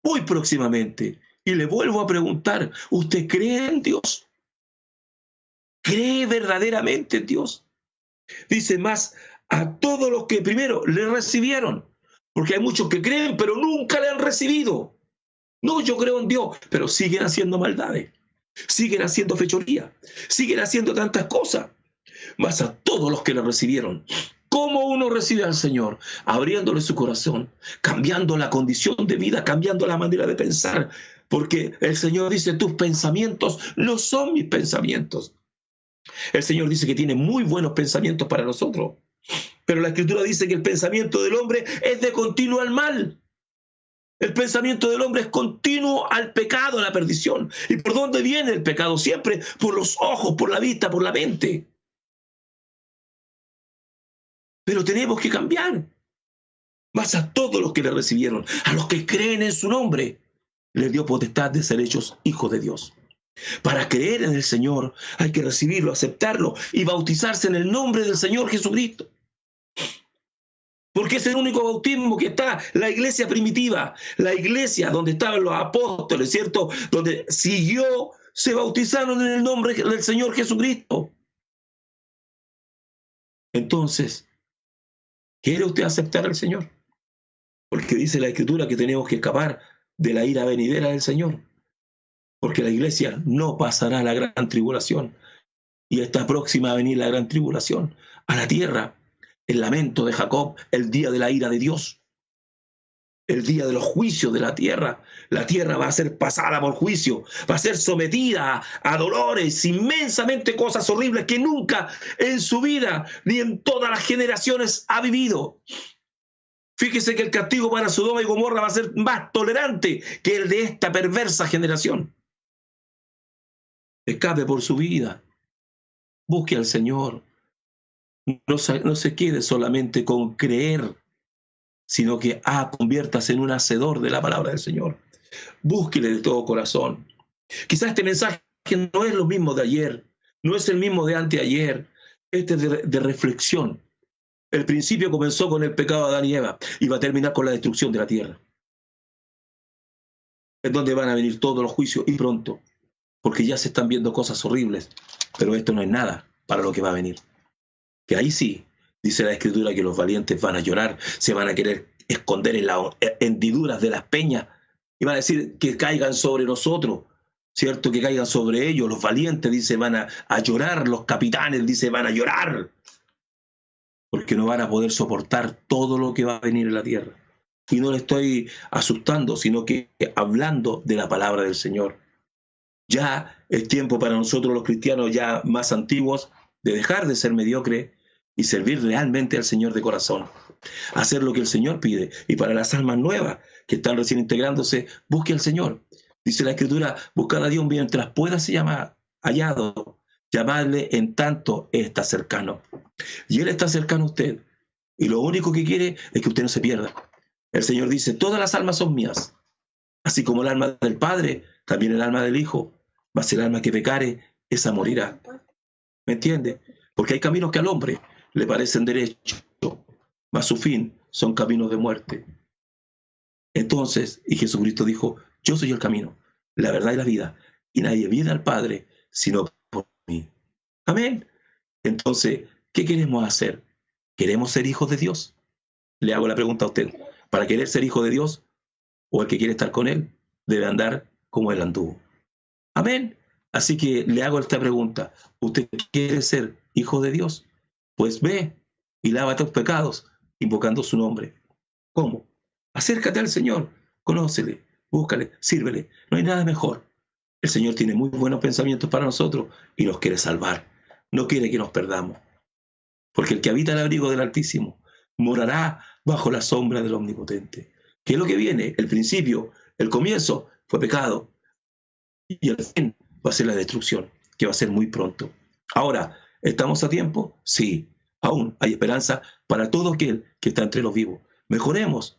muy próximamente. Y le vuelvo a preguntar, ¿usted cree en Dios? ¿Cree verdaderamente en Dice más a todos los que primero le recibieron. Porque hay muchos que creen, pero nunca le han recibido. No, yo creo en Dios, pero siguen haciendo maldades, siguen haciendo fechoría, siguen haciendo tantas cosas. Mas a todos los que le recibieron, ¿cómo uno recibe al Señor? Abriéndole su corazón, cambiando la condición de vida, cambiando la manera de pensar. Porque el Señor dice, tus pensamientos no son mis pensamientos. El Señor dice que tiene muy buenos pensamientos para nosotros. Pero la Escritura dice que el pensamiento del hombre es de continuo al mal. El pensamiento del hombre es continuo al pecado, a la perdición. ¿Y por dónde viene el pecado? Siempre por los ojos, por la vista, por la mente. Pero tenemos que cambiar. Mas a todos los que le recibieron, a los que creen en su nombre, les dio potestad de ser hechos hijos de Dios. Para creer en el Señor hay que recibirlo, aceptarlo y bautizarse en el nombre del Señor Jesucristo. Porque es el único bautismo que está la iglesia primitiva, la iglesia donde estaban los apóstoles, ¿cierto? Donde se bautizaron en el nombre del Señor Jesucristo. Entonces, ¿quiere usted aceptar al Señor? Porque dice la Escritura que tenemos que escapar de la ira venidera del Señor. Porque la iglesia no pasará la gran tribulación. Y está próxima a venir la gran tribulación a la tierra. El lamento de Jacob, el día de la ira de Dios, el día de los juicios de la tierra. La tierra va a ser pasada por juicio, va a ser sometida a dolores, inmensamente cosas horribles que nunca en su vida ni en todas las generaciones ha vivido. Fíjese que el castigo para Sodoma y Gomorra va a ser más tolerante que el de esta perversa generación. Escape por su vida, busque al Señor. No se quede solamente con creer, sino que conviértase en un hacedor de la palabra del Señor. Búsquele de todo corazón. Quizás este mensaje no es lo mismo de ayer, no es el mismo de anteayer. Este es de reflexión. El principio comenzó con el pecado de Adán y Eva y va a terminar con la destrucción de la tierra. Es donde van a venir todos los juicios y pronto, porque ya se están viendo cosas horribles, pero esto no es nada para lo que va a venir. Que ahí sí, dice la Escritura, que los valientes van a llorar, se van a querer esconder en las hendiduras de las peñas y van a decir que caigan sobre nosotros, ¿cierto? Que caigan sobre ellos. Los valientes, dice, van a llorar, los capitanes, dice, van a llorar, porque no van a poder soportar todo lo que va a venir en la tierra. Y no le estoy asustando, sino que hablando de la palabra del Señor. Ya es tiempo para nosotros los cristianos ya más antiguos de dejar de ser mediocre y servir realmente al Señor de corazón. Hacer lo que el Señor pide. Y para las almas nuevas que están recién integrándose, busque al Señor. Dice la Escritura, buscad a Dios mientras pueda ser hallado. Llamadle en tanto está cercano. Y Él está cercano a usted. Y lo único que quiere es que usted no se pierda. El Señor dice, todas las almas son mías. Así como el alma del Padre, también el alma del Hijo. Mas el alma que pecare, esa morirá. ¿Me entiende? Porque hay caminos que al hombre le parecen derechos, mas su fin son caminos de muerte. Entonces, y Jesucristo dijo, yo soy el camino, la verdad y la vida, y nadie viene al Padre sino por mí. Amén. Entonces, ¿qué queremos hacer? ¿Queremos ser hijos de Dios? Le hago la pregunta a usted. Para querer ser hijo de Dios, o el que quiere estar con Él, debe andar como Él anduvo. Amén. Así que le hago esta pregunta. ¿Usted quiere ser hijo de Dios? Pues ve y lávate tus pecados, invocando su nombre. ¿Cómo? Acércate al Señor, conócele, búscale, sírvele. No hay nada mejor. El Señor tiene muy buenos pensamientos para nosotros y nos quiere salvar. No quiere que nos perdamos. Porque el que habita el abrigo del Altísimo morará bajo la sombra del Omnipotente. ¿Qué es lo que viene? El principio, el comienzo fue pecado. Y el fin va a ser la destrucción, que va a ser muy pronto. Ahora, ¿estamos a tiempo? Sí. Aún hay esperanza para todo aquel que está entre los vivos. Mejoremos.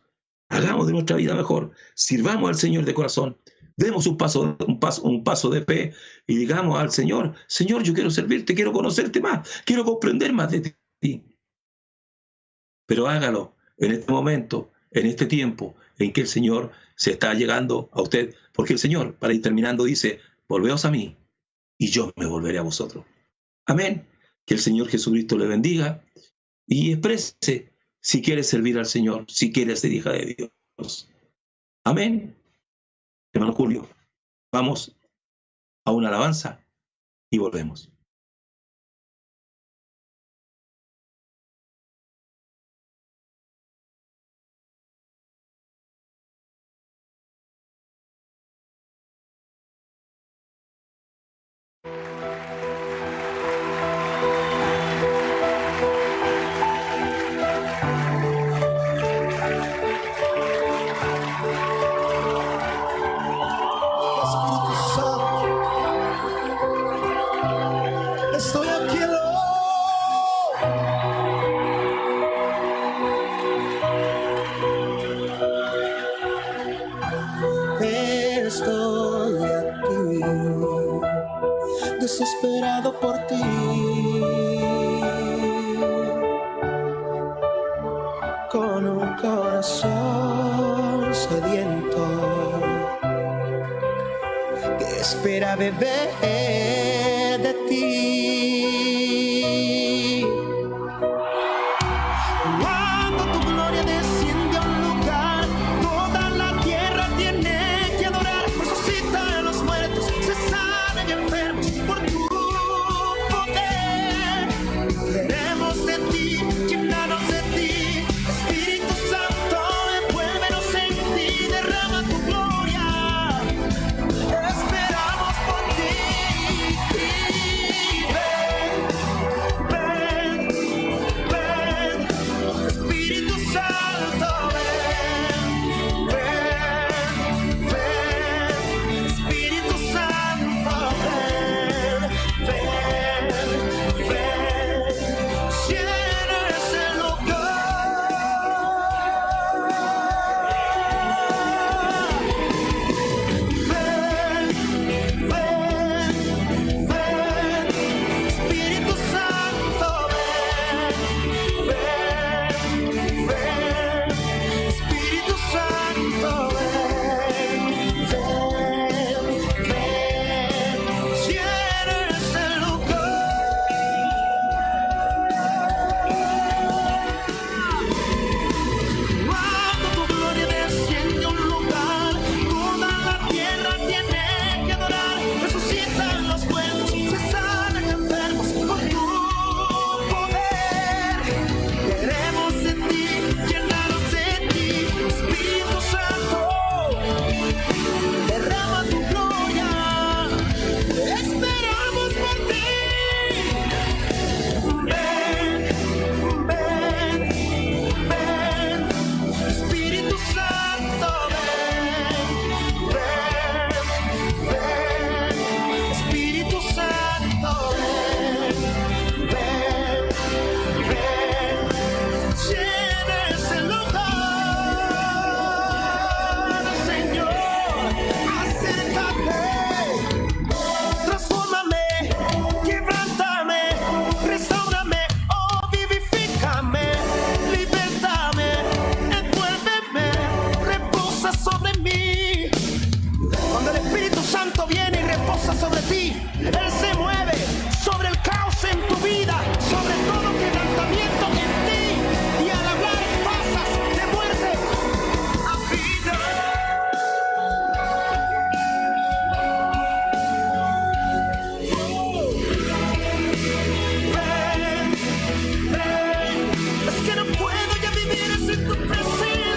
Hagamos de nuestra vida mejor. Sirvamos al Señor de corazón. Demos un paso de fe y digamos al Señor, Señor, yo quiero servirte, quiero conocerte más, quiero comprender más de ti. Pero hágalo en este momento, en este tiempo en que el Señor se está llegando a usted. Porque el Señor, para ir terminando, dice, volveos a mí y yo me volveré a vosotros. Amén. Que el Señor Jesucristo le bendiga y exprese si quiere servir al Señor, si quiere ser hija de Dios. Amén. Hermano Julio, vamos a una alabanza y volvemos. Espíritu Santo, estoy aquí, Lord. Estoy aquí, desesperado por ti. Con un corazón sediento que espera beber de ti.